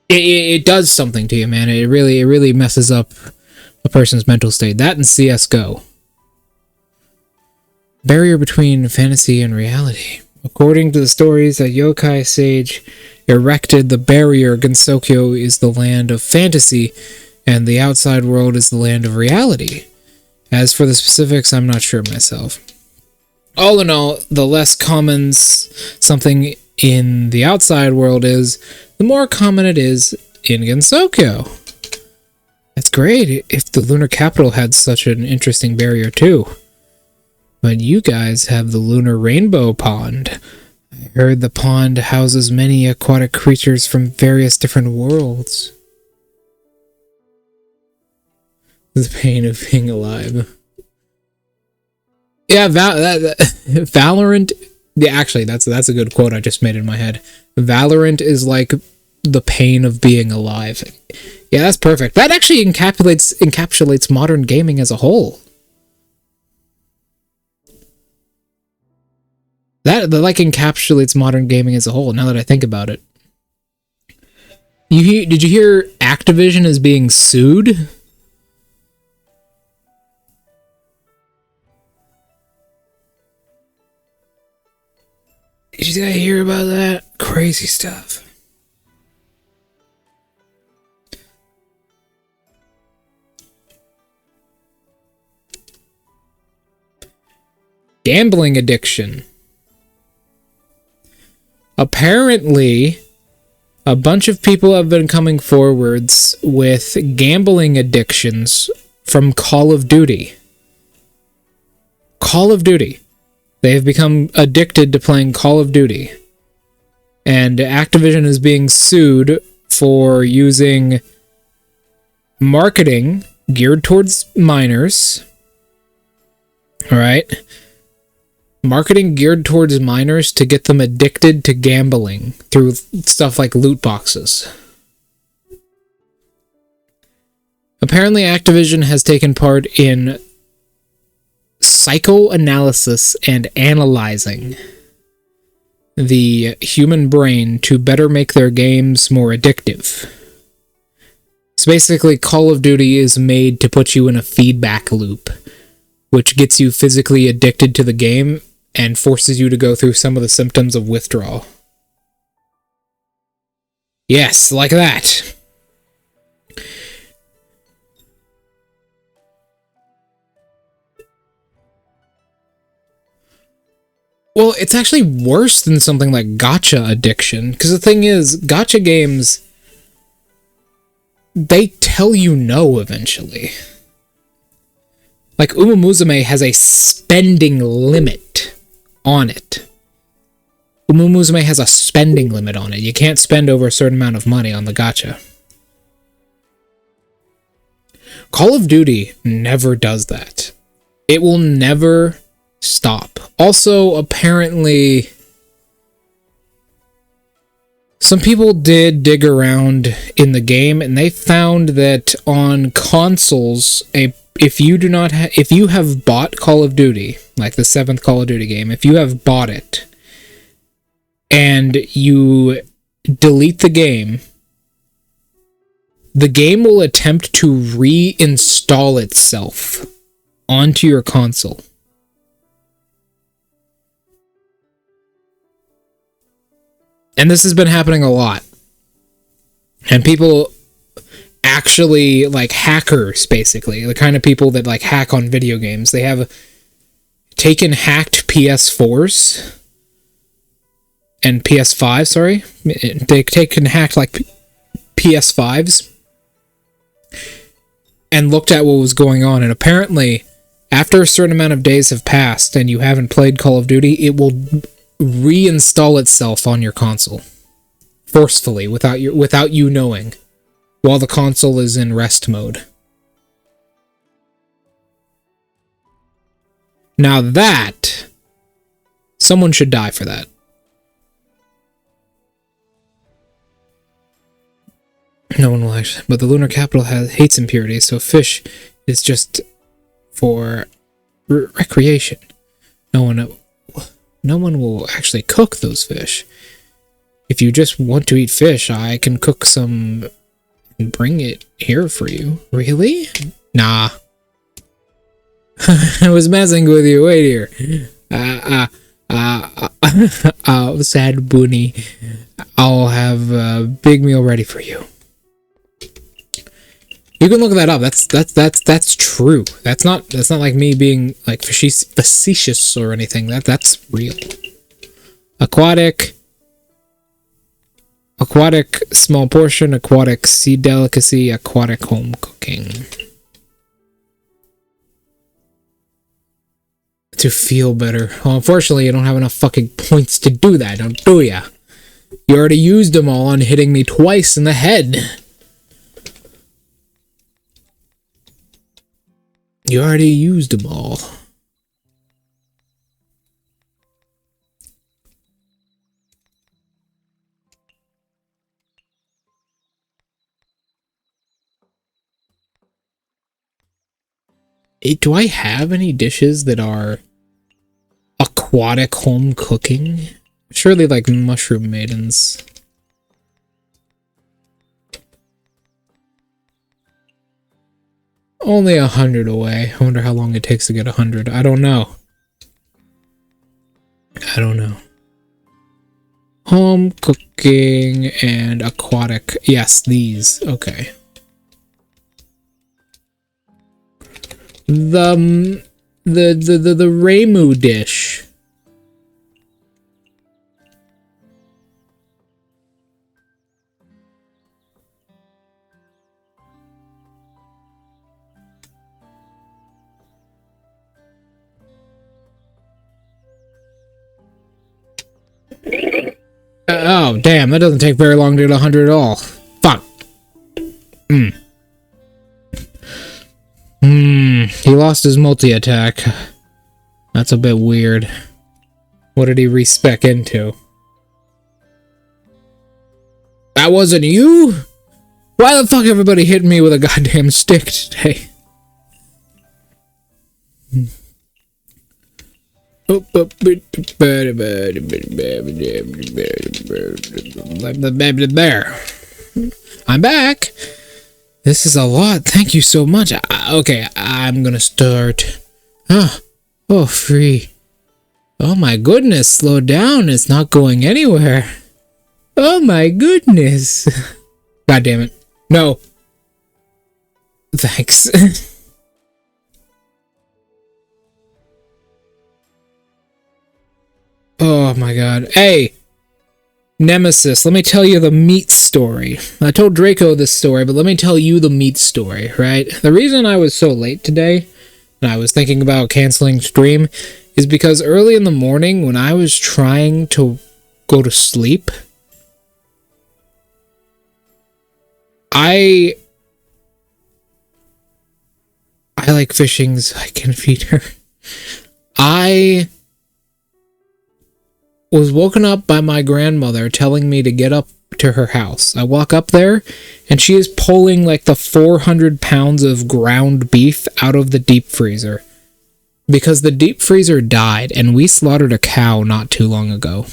It does something to you, man. It really messes up a person's mental state. That and CSGO. Barrier between fantasy and reality. According to the stories that Yokai Sage erected, the barrier Gensokyo is the land of fantasy, and the outside world is the land of reality. As for the specifics, I'm not sure myself. All in all, the less common something in the outside world is, the more common it is in Gensokyo. That's great if the lunar capital had such an interesting barrier too. But you guys have the lunar rainbow pond. I heard the pond houses many aquatic creatures from various different worlds. The pain of being alive. Yeah, Valorant. Yeah, actually, that's a good quote I just made in my head. Valorant is like the pain of being alive. Yeah, that's perfect. That actually encapsulates modern gaming as a whole. That like encapsulates modern gaming as a whole. Now that I think about it, did you hear Activision is being sued? Did you guys hear about that? Crazy stuff. Gambling addiction. Apparently, a bunch of people have been coming forwards with gambling addictions from Call of Duty. Call of Duty. They have become addicted to playing Call of Duty. And Activision is being sued for using marketing geared towards minors. Alright? Marketing geared towards minors to get them addicted to gambling through stuff like loot boxes. Apparently, Activision has taken part in psychoanalysis and analyzing the human brain to better make their games more addictive. So basically, Call of Duty is made to put you in a feedback loop, which gets you physically addicted to the game and forces you to go through some of the symptoms of withdrawal. Yes, like that. Well, it's actually worse than something like gacha addiction, because the thing is, gacha games, they tell you no eventually. Like, Uma Musume has a spending limit on it. Uma Musume has a spending limit on it. You can't spend over a certain amount of money on the gacha. Call of Duty never does that. It will never stop. Also, apparently, some people did dig around in the game, and they found that on consoles, if you have bought Call of Duty, like the 7th Call of Duty game, if you have bought it, and you delete the game will attempt to reinstall itself onto your console. And this has been happening a lot. And people actually, like hackers, basically, the kind of people that like hack on video games, they have taken hacked PS4s and PS5, sorry. They've taken hacked like PS5s and looked at what was going on. And apparently, after a certain amount of days have passed and you haven't played Call of Duty, it will reinstall itself on your console forcefully without you knowing, while the console is in rest mode. Now that, someone should die for that. No one will actually, but the lunar capital hates impurities, so fish is just for recreation. No one will actually cook those fish. If you just want to eat fish, I can cook some and bring it here for you. Really? Nah. I was messing with you. Wait here. Sad bunny. I'll have a big meal ready for you. You can look that up. That's true. That's not like me being like facetious or anything. That's real. Aquatic, small portion, aquatic sea delicacy, aquatic home cooking. To feel better. Well, unfortunately, you don't have enough fucking points to do that, do ya? You already used them all on hitting me twice in the head. You already used them all. Do I have any dishes that are aquatic home cooking? Surely like mushroom maidens. Only 100 away. I wonder how long it takes to get 100. I don't know. I don't know. Home cooking and aquatic. Yes, these. Okay. The Ramu dish. Oh, damn, that doesn't take very long to get 100 at all. Fuck. He lost his multi-attack. That's a bit weird. What did he respec into? That wasn't you? Why the fuck everybody hitting me with a goddamn stick today? There. I'm back. This is a lot. Thank you so much. Okay, I'm gonna start. Oh, free. Oh my goodness, slow down. It's not going anywhere. Oh my goodness. God damn it. No. Thanks. Oh my god. Hey! Nemesis, let me tell you the meat story. I told Draco this story, but let me tell you the meat story, right? The reason I was so late today, and I was thinking about canceling stream, is because early in the morning, when I was trying to go to sleep, I like fishing so I can feed her. I was woken up by my grandmother telling me to get up to her house. I walk up there, and she is pulling like the 400 pounds of ground beef out of the deep freezer. Because the deep freezer died, and we slaughtered a cow not too long ago.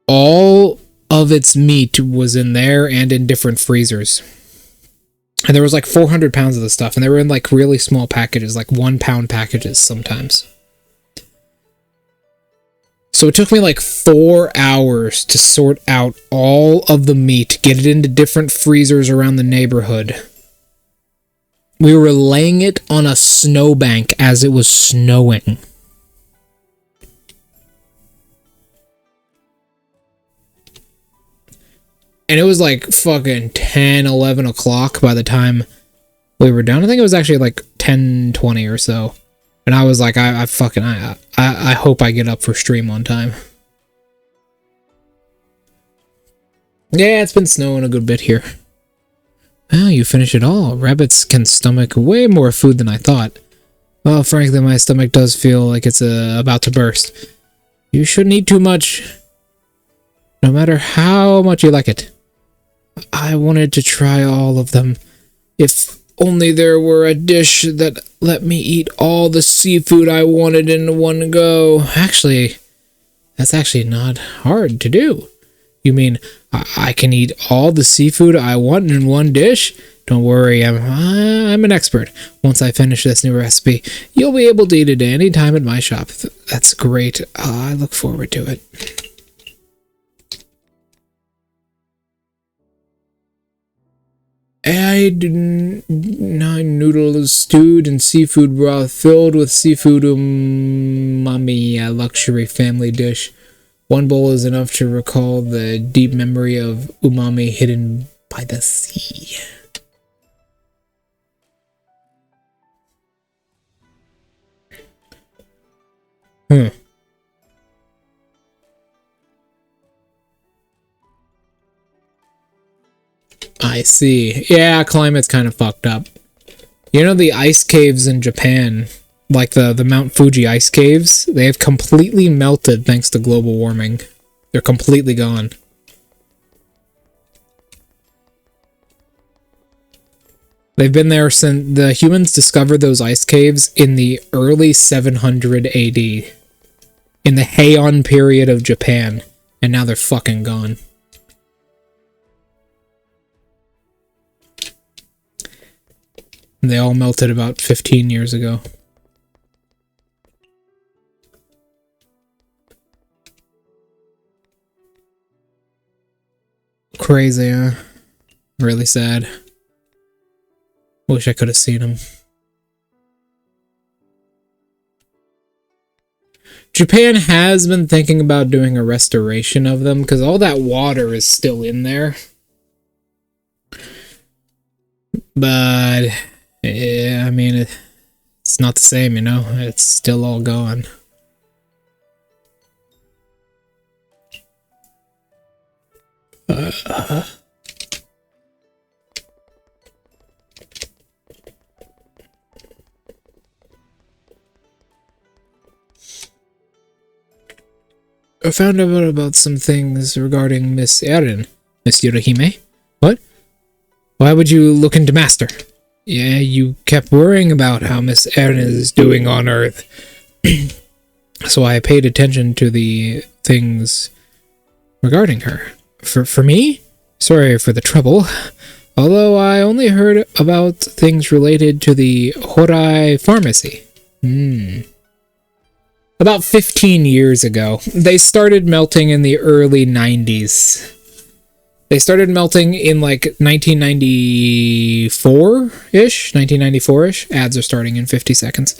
All of its meat was in there and in different freezers. And there was like 400 pounds of the stuff, and they were in like really small packages, like 1 pound packages sometimes. So it took me like 4 hours to sort out all of the meat, get it into different freezers around the neighborhood. We were laying it on a snowbank as it was snowing. And it was like fucking 10, 11 o'clock by the time we were done. I think it was actually like 10:20 or so. And I was like, I hope I get up for stream on time. Yeah, it's been snowing a good bit here. Well, you finish it all. Rabbits can stomach way more food than I thought. Well, frankly, my stomach does feel like it's about to burst. You shouldn't eat too much, no matter how much you like it. I wanted to try all of them. If only there were a dish that let me eat all the seafood I wanted in one go. Actually, that's actually not hard to do. You mean I can eat all the seafood I want in one dish? Don't worry, I'm an expert. Once I finish this new recipe, you'll be able to eat it any time at my shop. That's great. I look forward to it. I had 9 noodles stewed in seafood broth filled with seafood umami, a luxury family dish. One bowl is enough to recall the deep memory of umami hidden by the sea. I see. Yeah, climate's kind of fucked up. You know, the ice caves in Japan, like the Mount Fuji ice caves, they have completely melted thanks to global warming. They're completely gone. They've been there since the humans discovered those ice caves in the early 700 AD. In the Heian period of Japan. And now they're fucking gone. They all melted about 15 years ago. Crazy, huh? Really sad. Wish I could have seen them. Japan has been thinking about doing a restoration of them because all that water is still in there. But, yeah, I mean, it's not the same, you know? It's still all gone. I found out about some things regarding Miss Erin. Miss Yurahime? What? Why would you look into Master? Yeah, you kept worrying about how Miss Erin is doing on Earth. So I paid attention to the things regarding her. For me? Sorry for the trouble. Although I only heard about things related to the Horai Pharmacy. About 15 years ago. They started melting in the early 90s. They started melting in like 1994-ish? 1994-ish? Ads are starting in 50 seconds.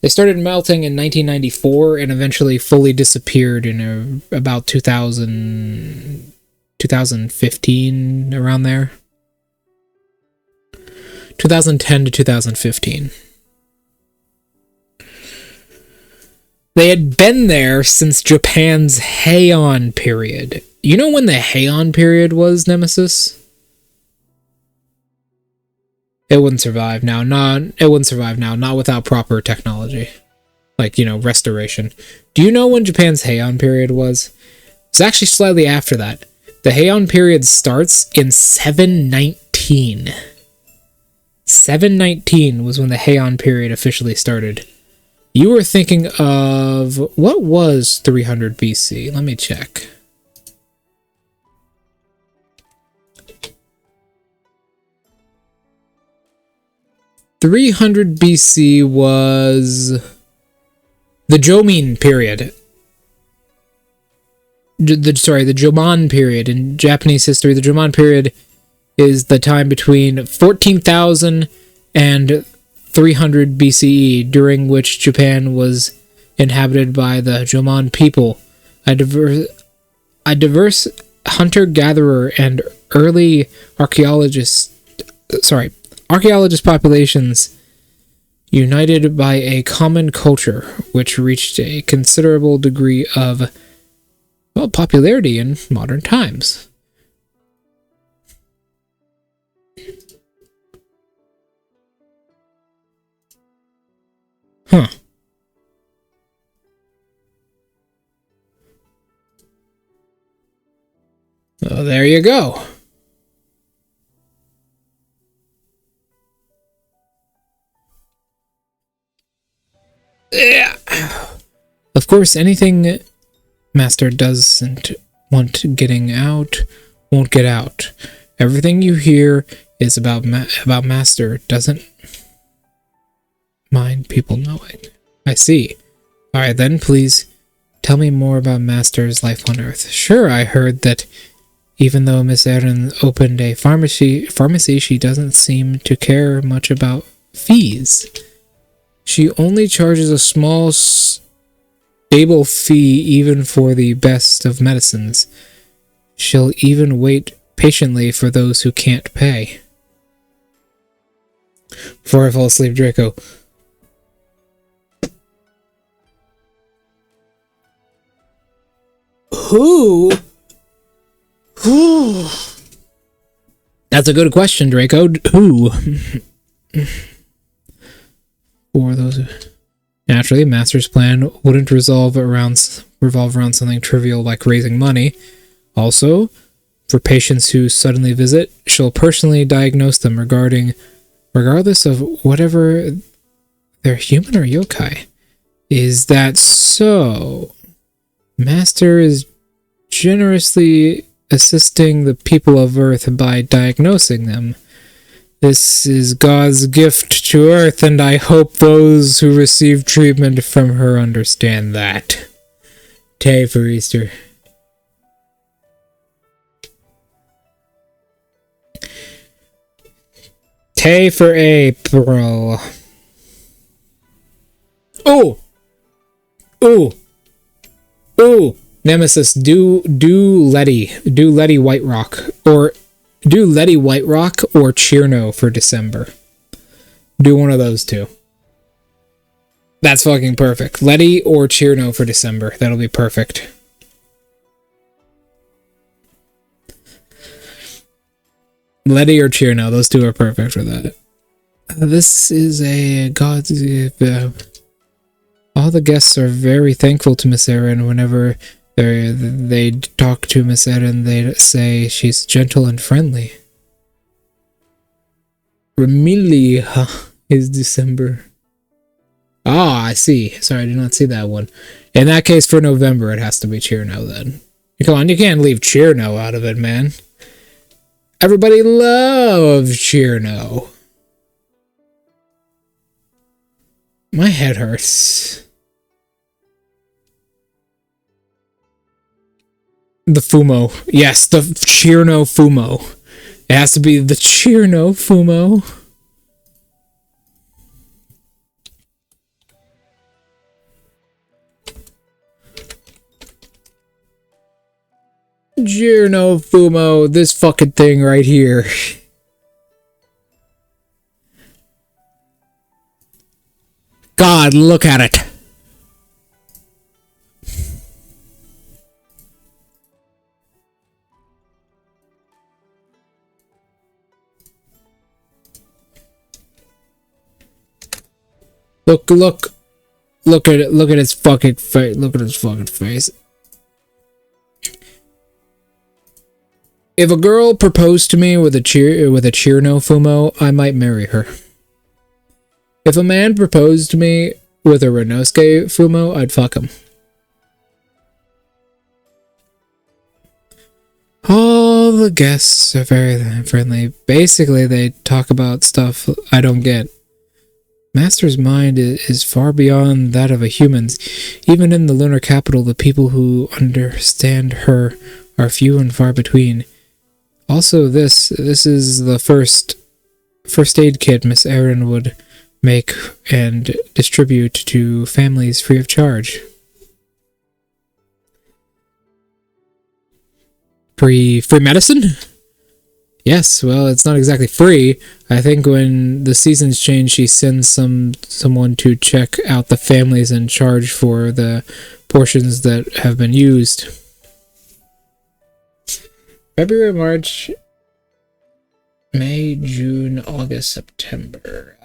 They started melting in 1994 and eventually fully disappeared in about 2015, around there. 2010 to 2015. They had been there since Japan's Heian period. You know when the Heian period was, Nemesis? It wouldn't survive now. It wouldn't survive now, not without proper technology. Like, you know, restoration. Do you know when Japan's Heian period was? It's actually slightly after that. The Heian period starts in 719. 719 was when the Heian period officially started. You were thinking of... What was 300 BC? Let me check. .300 BC was the Jomin period. The Jomon period. In Japanese history, the Jomon period is the time between 14,000 and 300 BCE, during which Japan was inhabited by the Jomon people, a diverse hunter-gatherer and early archaeologist populations united by a common culture, which reached a considerable degree of popularity in modern times. Huh. Well, there you go. Yeah. Of course, anything Master doesn't want getting out won't get out. Everything you hear is about Master doesn't mind people knowing. I see. Alright then, please tell me more about Master's life on Earth. Sure, I heard that even though Miss Erin opened a pharmacy, she doesn't seem to care much about fees. She only charges a small, stable fee even for the best of medicines. She'll even wait patiently for those who can't pay. Before I fall asleep, Draco. Who? That's a good question, Draco. Who? For those, naturally, Master's plan wouldn't revolve around something trivial like raising money. Also, for patients who suddenly visit, she'll personally diagnose them regardless of whatever they're human or yokai. Is that so? Master is generously assisting the people of Earth by diagnosing them. This is God's gift to Earth, and I hope those who receive treatment from her understand that. Tay for Easter. Tay for April. Oh! Ooh! Ooh! Nemesis, do Letty White Rock, or do Letty White Rock or Cheerno for December. Do one of those two. That's fucking perfect. Letty or Cheerno for December. That'll be perfect. Letty or Cheerno, those two are perfect for that. This is a God's... all the guests are very thankful to Miss Erin. Whenever they talk to Miss Erin, they say she's gentle and friendly. Remilia is December. Ah, I see. Sorry, I did not see that one. In that case, for November, it has to be Cheerno then. Come on, you can't leave Cheerno out of it, man. Everybody loves Cheerno. My head hurts. The Fumo. Yes, the Cheerno Fumo. It has to be the Cheerno Fumo. Cheerno Fumo. This fucking thing right here. God, look at it. Look at it. Look at its fucking face. Look at its fucking face. If a girl proposed to me with a Cheerno Fumo, I might marry her. If a man proposed to me with a Renosuke Fumo, I'd fuck him. All the guests are very friendly. Basically, they talk about stuff I don't get. Master's mind is far beyond that of a human's. Even in the lunar capital, the people who understand her are few and far between. Also, this is the first aid kit Miss Erin would make and distribute to families free of charge. Free medicine? Yes, well, it's not exactly free. I think when the seasons change, she sends someone to check out the families and charge for the portions that have been used. February, March, May, June, August, September.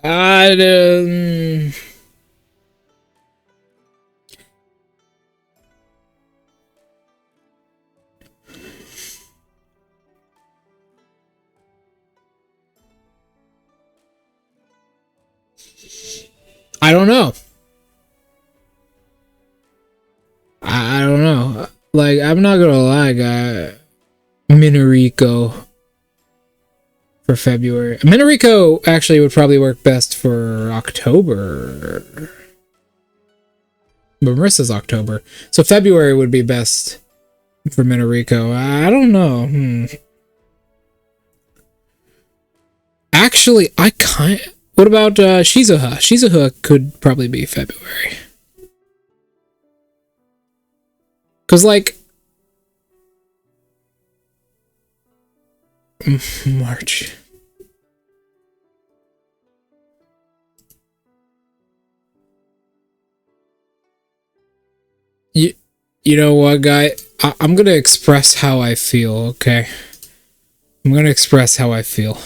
I don't know. I don't know. Like, I'm not gonna lie, guy. Minorico for February. Minorico actually would probably work best for October. But Marissa's October. So February would be best for Minorico. I don't know. Actually, what about Shizuha? Shizuha could probably be February. Because, like... March. You know what, guy? I'm gonna express how I feel, okay? I'm gonna express how I feel.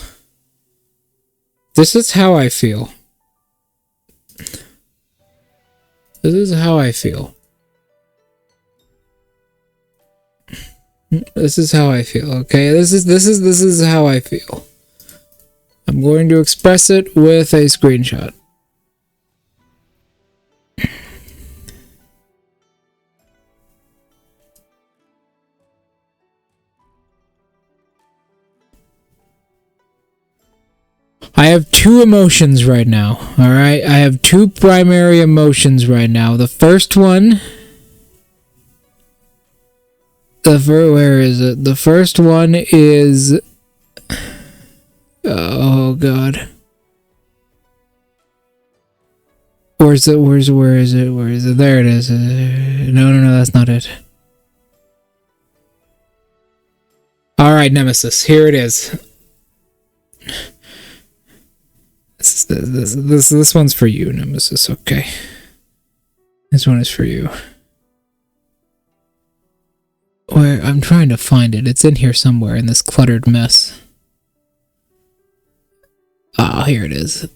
This is how I feel. This is how I feel. This is how I feel, okay? This is how I feel. I'm going to express it with a screenshot. I have two emotions right now, alright? I have two primary emotions right now. The first one... where is it? The first one is... Oh, God. Where is it? There it is. No, that's not it. Alright, Nemesis. Here it is. This one's for you, Nemesis, okay. This one is for you. Where I'm trying to find it. It's in here somewhere in this cluttered mess. Ah, here it is.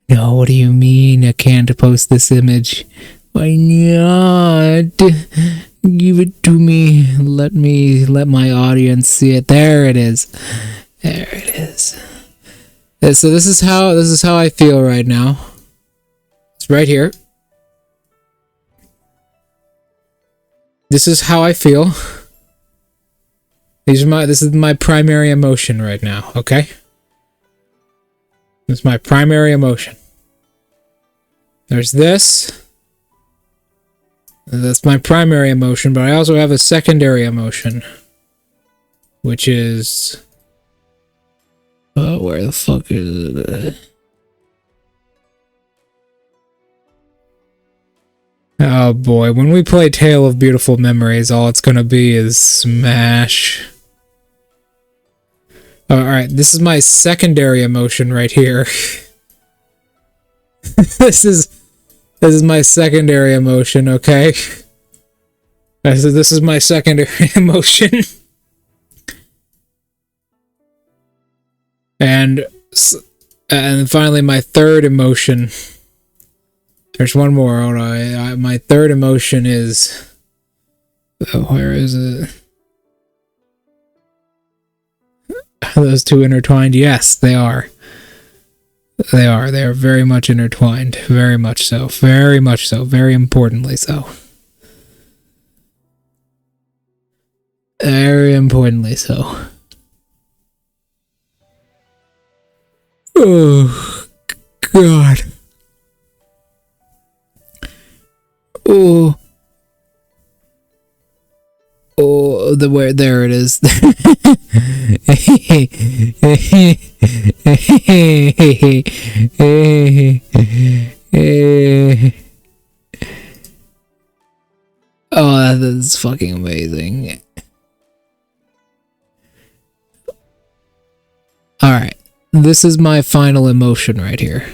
No, what do you mean I can't post this image? Why not? Give it to me. Let my audience see it. There it is. There it is. So this is how I feel right now. It's right here. This is how I feel. This is my primary emotion right now, okay? This is my primary emotion. There's this. That's my primary emotion, but I also have a secondary emotion. Which is... where the fuck is it? Oh boy, when we play Tale of Beautiful Memories, all it's gonna be is smash. Alright, this is my secondary emotion right here. This is my secondary emotion, okay? This is my secondary emotion. And finally, my third emotion. There's one more. Hold on. My third emotion is... Oh, where is it? Are those two intertwined? Yes, they are. They are. They are very much intertwined. Very much so. Very much so. Very importantly so. Very importantly so. Oh, God. Oh. Oh, there it is. Oh, that is fucking amazing. Alright, this is my final emotion right here.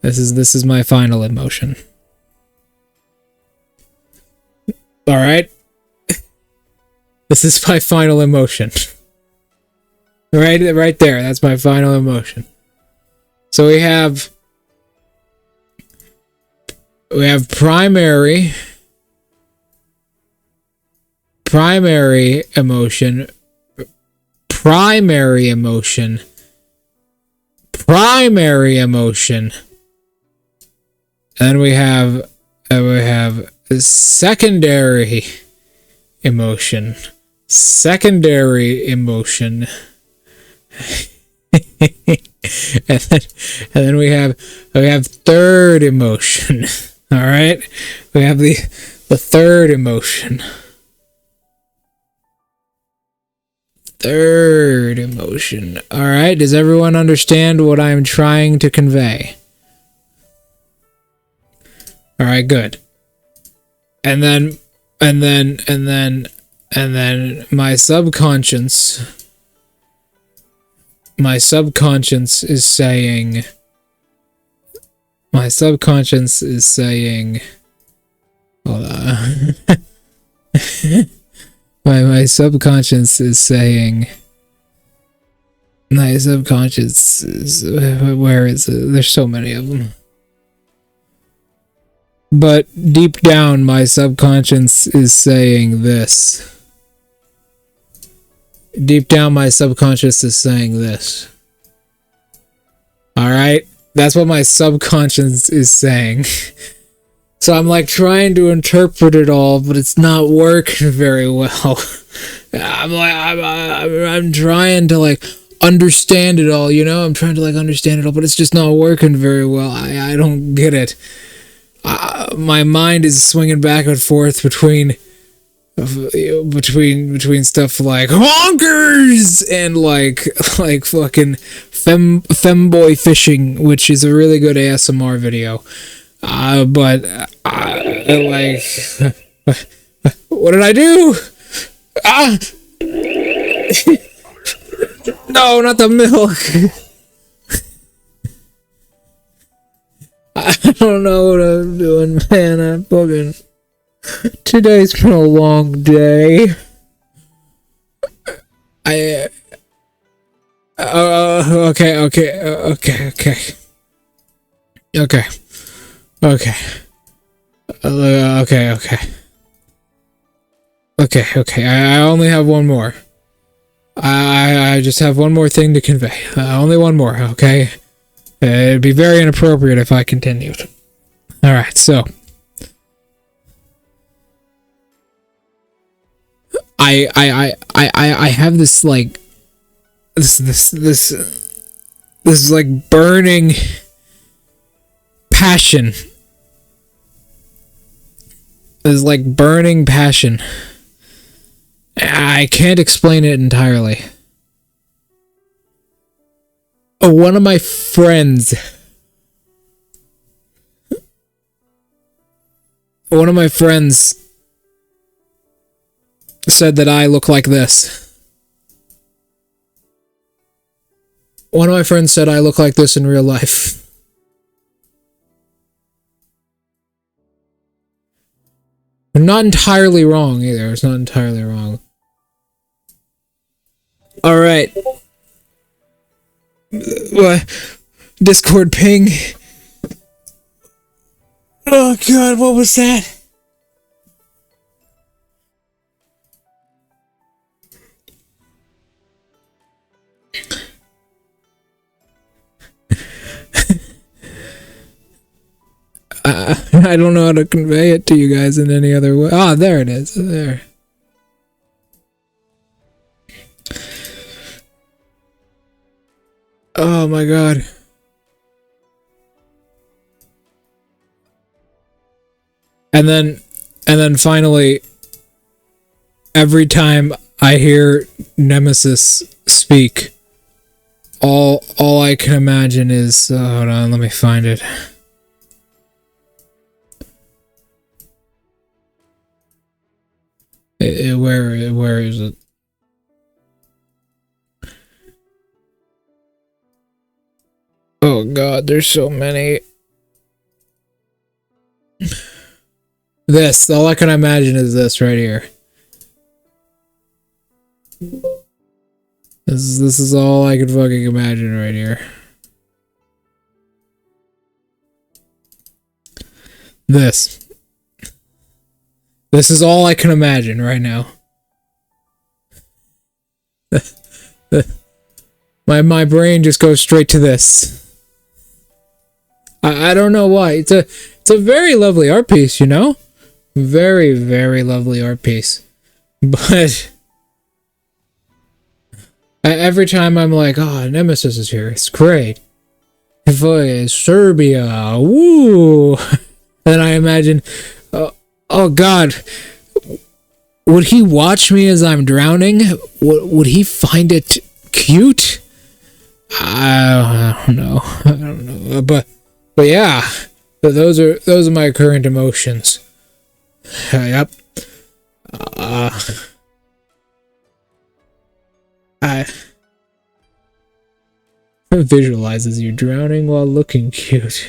This is my final emotion. Alright. This is my final emotion. Right there, that's my final emotion. So we have primary emotion, primary emotion. Primary emotion. And we have secondary emotion. Secondary emotion. and then we have third emotion. All right, we have the third emotion. Third emotion. All right, does everyone understand what I'm trying to convey? All right, good. And then my subconscious is saying, hold on. my subconscious is saying, where is it? There's so many of them. But deep down, my subconscious is saying this. Deep down, my subconscious is saying this. Alright? That's what my subconscious is saying. So I'm like trying to interpret it all, but it's not working very well. I'm trying to like understand it all, you know? I'm trying to like understand it all, but it's just not working very well. I don't get it. My mind is swinging back and forth between stuff like honkers and like fucking femboy fishing, which is a really good ASMR video. But like, what did I do? No, not the milk. I don't know what I'm doing, man. I'm fucking... Today's been a long day. Okay. I only have one more. I just have one more thing to convey. Only one more, okay? It'd be very inappropriate if I continued. Alright, so... I have this, like... This like, burning... passion. This, like, burning passion. I can't explain it entirely. One of my friends said that I look like this. One of my friends said I look like this in real life. I'm not entirely wrong either. It's not entirely wrong. Alright. What? Discord ping. Oh god, what was that? I don't know how to convey it to you guys in any other way. Ah, there it is. There. Oh my god. And then finally, every time I hear Nemesis speak, all I can imagine is, hold on, let me find it. Where is it? Oh god, there's so many. This, all I can imagine is this right here. This is all I can fucking imagine right here. This is all I can imagine right now. This My brain just goes straight to this. I don't know why. It's a very lovely art piece, you know? Very, very lovely art piece. But every time I'm like, oh, Nemesis is here. It's great. Serbia. Woo! And I imagine, oh God, would he watch me as I'm drowning? Would he find it cute? I don't know. But yeah, those are my current emotions. Yep. I visualizes you drowning while looking cute.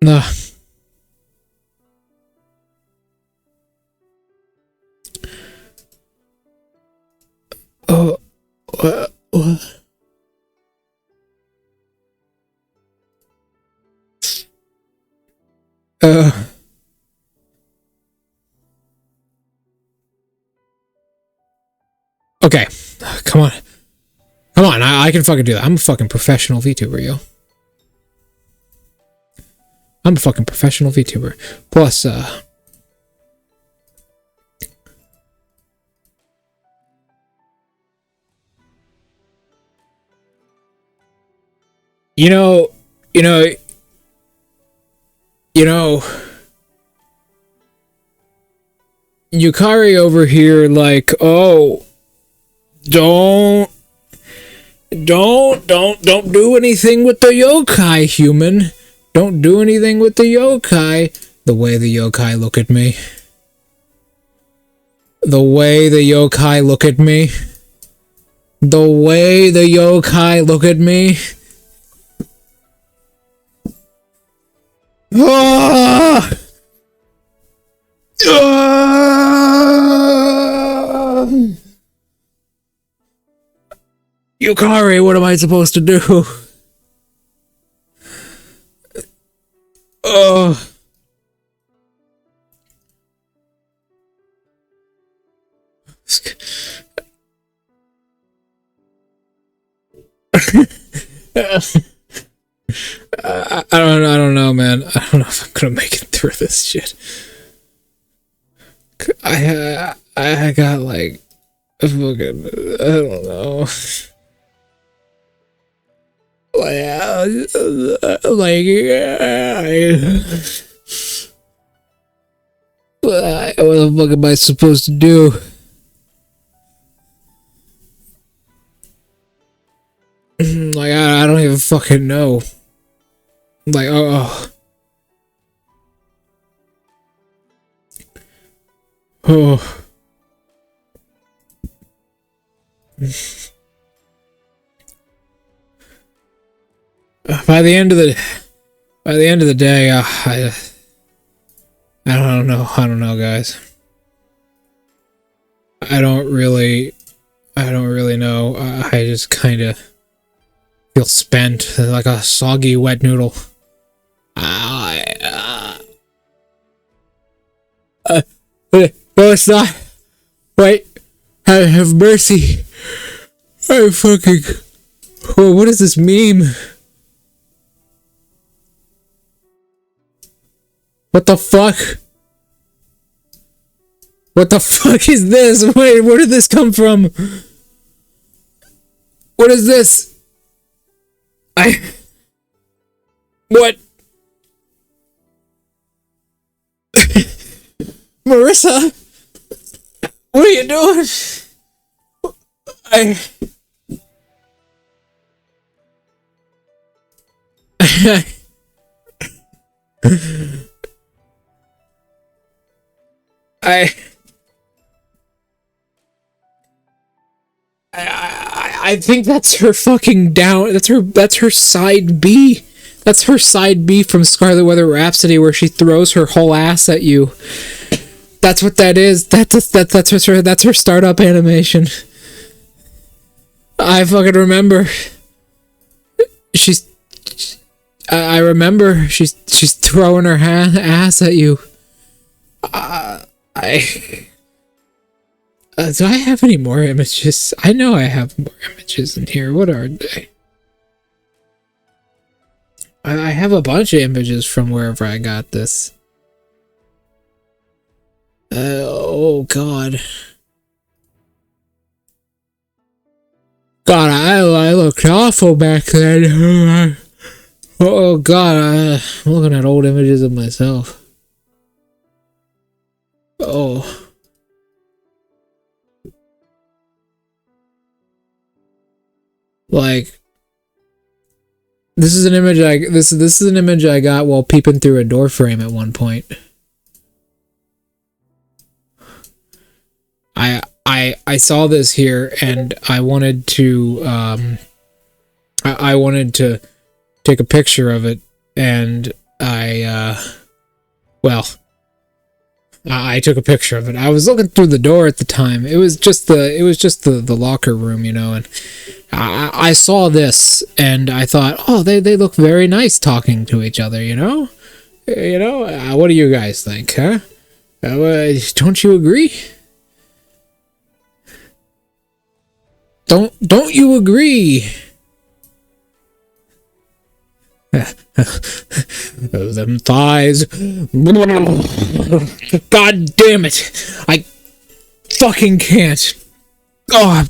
No. Oh, what? Okay, come on. I can fucking do that. I'm a fucking professional VTuber, yo. I'm a fucking professional VTuber. Plus, you know, Yukari over here, like, oh, don't do anything with the yokai, human. Don't do anything with the yokai. The way the yokai look at me. The way the yokai look at me. The way the yokai look at me. Ah! Yukari, what am I supposed to do? Oh. I don't know, man. I don't know if I'm gonna make it through this shit. I got like a fucking, I don't know. What the fuck am I supposed to do? Like, I don't even fucking know. Like, oh. By the end of the day, I don't know, guys. I don't really know. I just kind of feel spent, like a soggy wet noodle. No, it's not. Wait, have mercy. I fucking. Oh, what is this meme? What the fuck? What the fuck is this? Wait, where did this come from? What is this? What? Marissa? What are you doing? I think that's her fucking down. That's her side B. That's her side B from Scarlet Weather Rhapsody, where she throws her whole ass at you. That's what that is. That's her startup animation. I fucking remember. She's... I remember she's throwing her ass at you. Do I have any more images? I know I have more images in here. What are they? I have a bunch of images from wherever I got this. Oh God. God, I looked awful back then. Oh God, I'm looking at old images of myself. Oh. Like, this is an image this is an image I got while peeping through a door frame at one point. I saw this here and I wanted to I wanted to take a picture of it, and I took a picture of it. I was looking through the door at the time. It was just the locker room, you know, and I saw this and I thought, oh, they look very nice talking to each other, you know? What do you guys think, huh? Don't you agree? Don't you agree? Them thighs. God damn it. I fucking can't. Oh.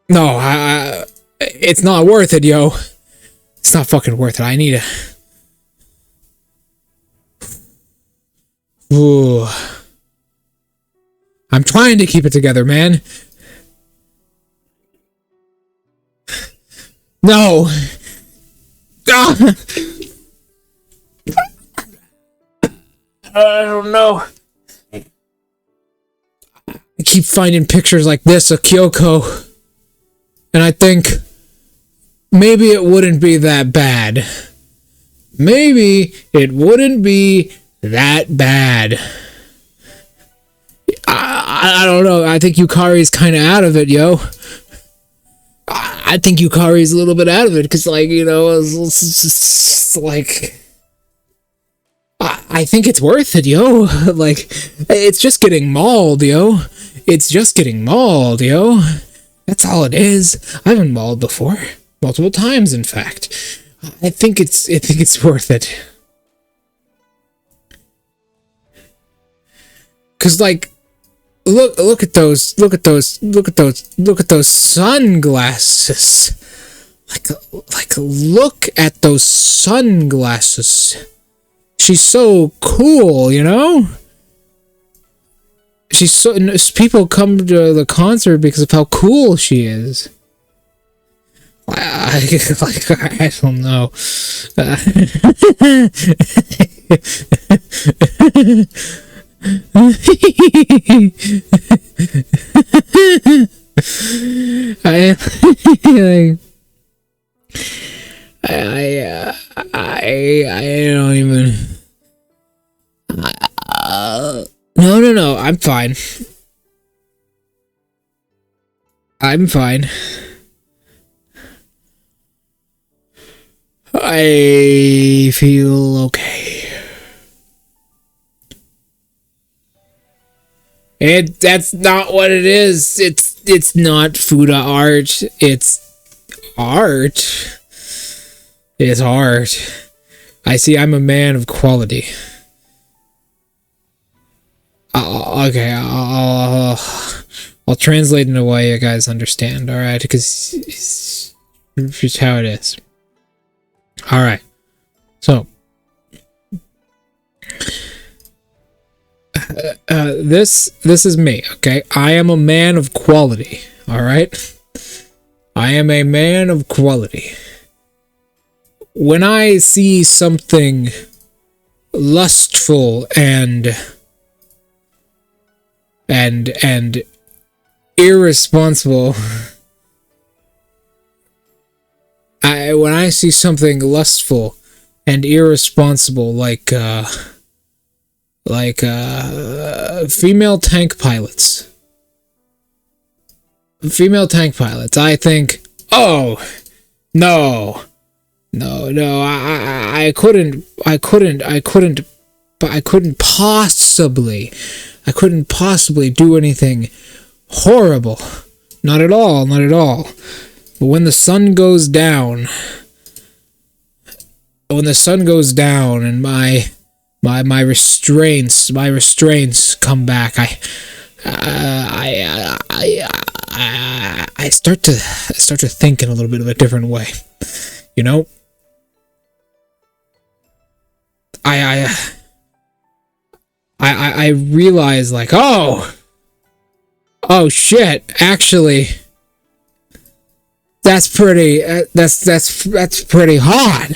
No, it's not worth it, yo. It's not fucking worth it. I need a... Ooh. I'm trying to keep it together, man. No. Ah. I don't know. I keep finding pictures like this of Kyoko, and I think maybe it wouldn't be that bad. Maybe it wouldn't be that bad. I don't know. I think Yukari's kind of out of it, yo. I think Yukari's a little bit out of it, because, like, you know, it's like... I think it's worth it, yo. Like, it's just getting mauled, yo. It's just getting mauled, yo. That's all it is. I've been mauled before. Multiple times, in fact. I think it's worth it. Cause, like, look at those sunglasses. Like look at those sunglasses. She's so cool, you know? She's so... People come to the concert because of how cool she is. I don't know. I don't even... No, I'm fine. I'm fine. I feel okay. That's not what it is. It's not Fuda art. It's art. It's art. I see. I'm a man of quality. Okay, I'll translate in a way you guys understand. All right, because it's just how it is. All right, so this is me. Okay, I am a man of quality. All right, I am a man of quality. When I see something lustful and irresponsible, when I see something lustful and irresponsible, like Like, female tank pilots. Female tank pilots. I think, oh, no, I couldn't possibly do anything horrible. Not at all. But when the sun goes down, and my restraints come back, I start to think in a little bit of a different way, you know. I realize, like, oh shit, actually, that's pretty hot.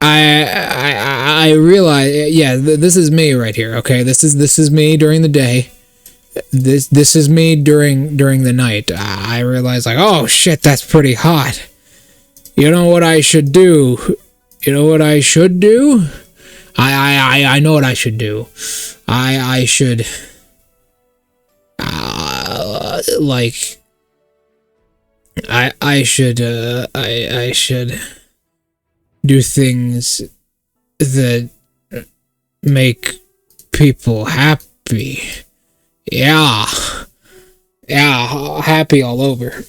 I realize, yeah, this is me right here. Okay, this is me during the day. This is me during the night. I realize, like, oh shit, that's pretty hot. You know what I should do? I know what I should do. I should I should do things that make people happy. Yeah, happy all over.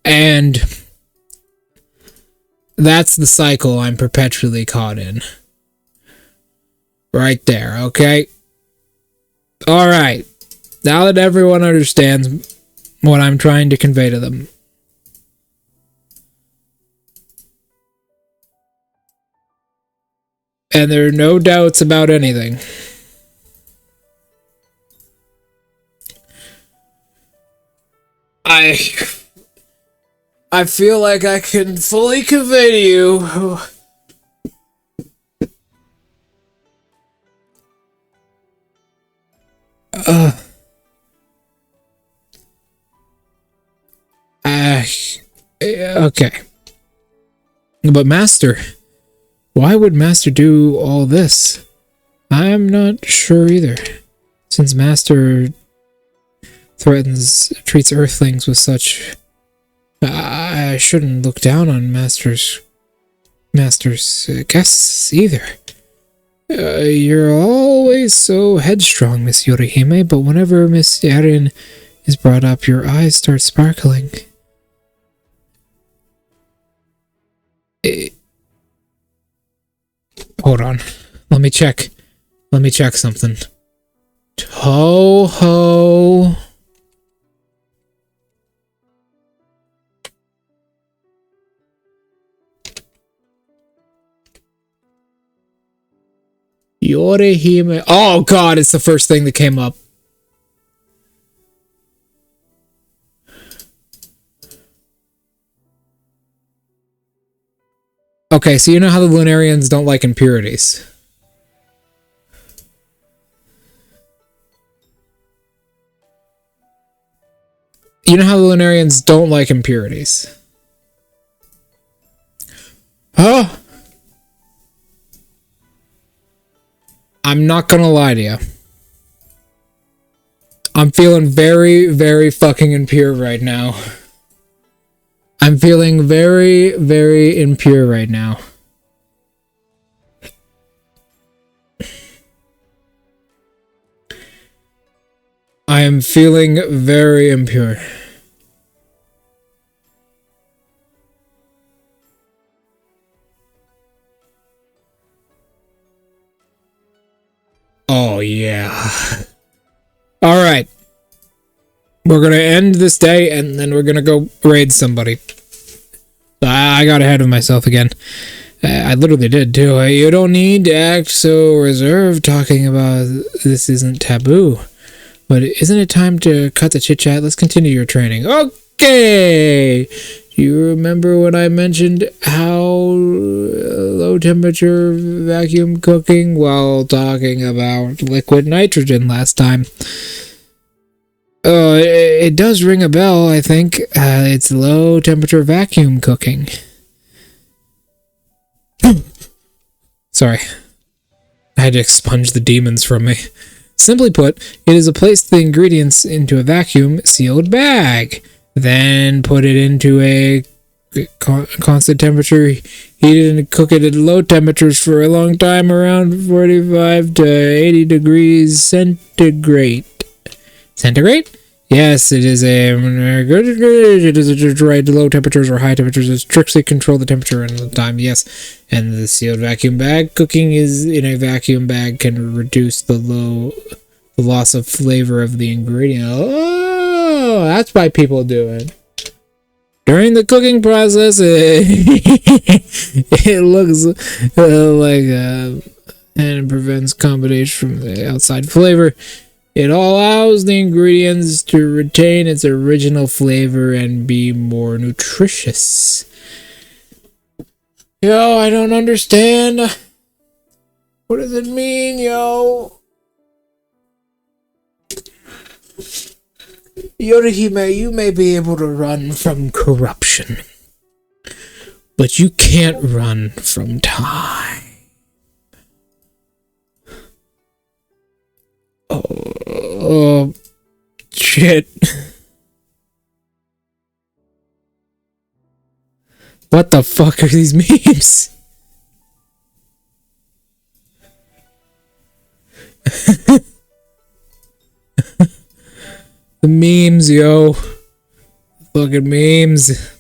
And that's the cycle I'm perpetually caught in. Right there, okay? Alright. Now that everyone understands what I'm trying to convey to them. And there are no doubts about anything. I feel like I can fully convey to you okay. But Master, why would Master do all this? I'm not sure either. Since Master treats Earthlings with such... I shouldn't look down on Master's guests either. You're always so headstrong, Miss Yorihime, but whenever Miss Yaren is brought up, your eyes start sparkling. Hold on. Let me check something. Touhou. Yorihime. Oh god, it's the first thing that came up. Okay, so you know how the Lunarians don't like impurities. You know how the Lunarians don't like impurities. Huh? I'm not gonna lie to you. I'm feeling very, very fucking impure right now. I'm feeling very, very impure right now. I am feeling very impure. Oh, yeah. Alright. We're gonna end this day, and then we're gonna go raid somebody. I got ahead of myself again. I literally did, too. You don't need to act so reserved talking about this isn't taboo. But isn't it time to cut the chit-chat? Let's continue your training. Okay! Do you remember when I mentioned how low temperature vacuum cooking while talking about liquid nitrogen last time? It does ring a bell, I think. It's low temperature vacuum cooking. Sorry. I had to expunge the demons from me. Simply put, it is to place the ingredients into a vacuum sealed bag. Then put it into a constant temperature, heat it and cook it at low temperatures for a long time, around 45 to 80 degrees centigrade. Centigrade? Yes, it is right. Low temperatures or high temperatures is strictly control the temperature and the time. Yes, and the sealed vacuum bag. Cooking is in a vacuum bag can reduce the loss of flavor of the ingredient. Oh, that's why people do it. During the cooking process, it looks like and it prevents combination from the outside flavor. It allows the ingredients to retain its original flavor and be more nutritious. Yo, I don't understand. What does it mean, yo? Yorihime, you may be able to run from corruption, but you can't run from time. Oh, shit. What the fuck are these memes? The memes, yo. Fucking memes.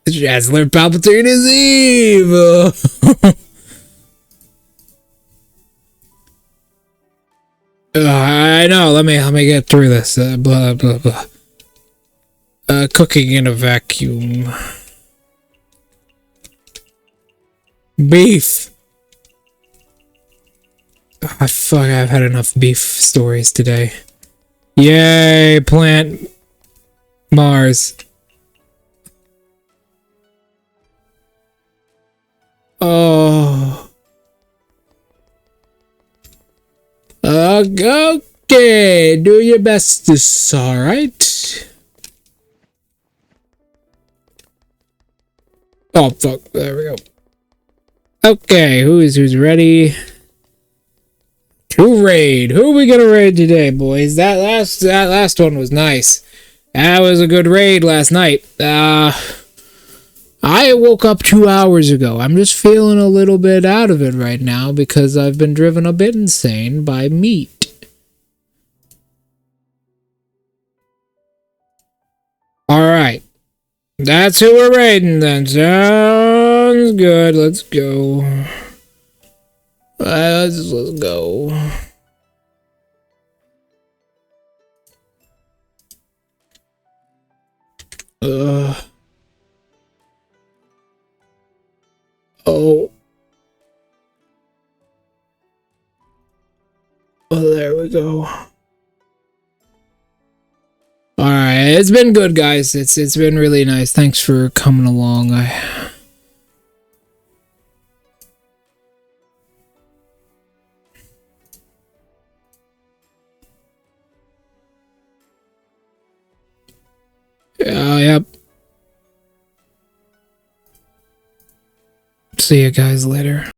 Chancellor Palpatine is evil. I know. Let me get through this. Blah blah blah. Cooking in a vacuum. Beef. Oh, fuck! I've had enough beef stories today. Yay! Plant Mars. Oh. Okay, do your best. This alright. Oh fuck! There we go. Okay, who's ready to raid? Who are we gonna raid today, boys? That last one was nice. That was a good raid last night. I woke up 2 hours ago. I'm just feeling a little bit out of it right now because I've been driven a bit insane by meat. Alright. That's who we're raiding then. Sounds good. Let's go. Let's go. Oh. Oh, there we go. Alright, it's been good, guys. It's been really nice. Thanks for coming along. Yep. See you guys later.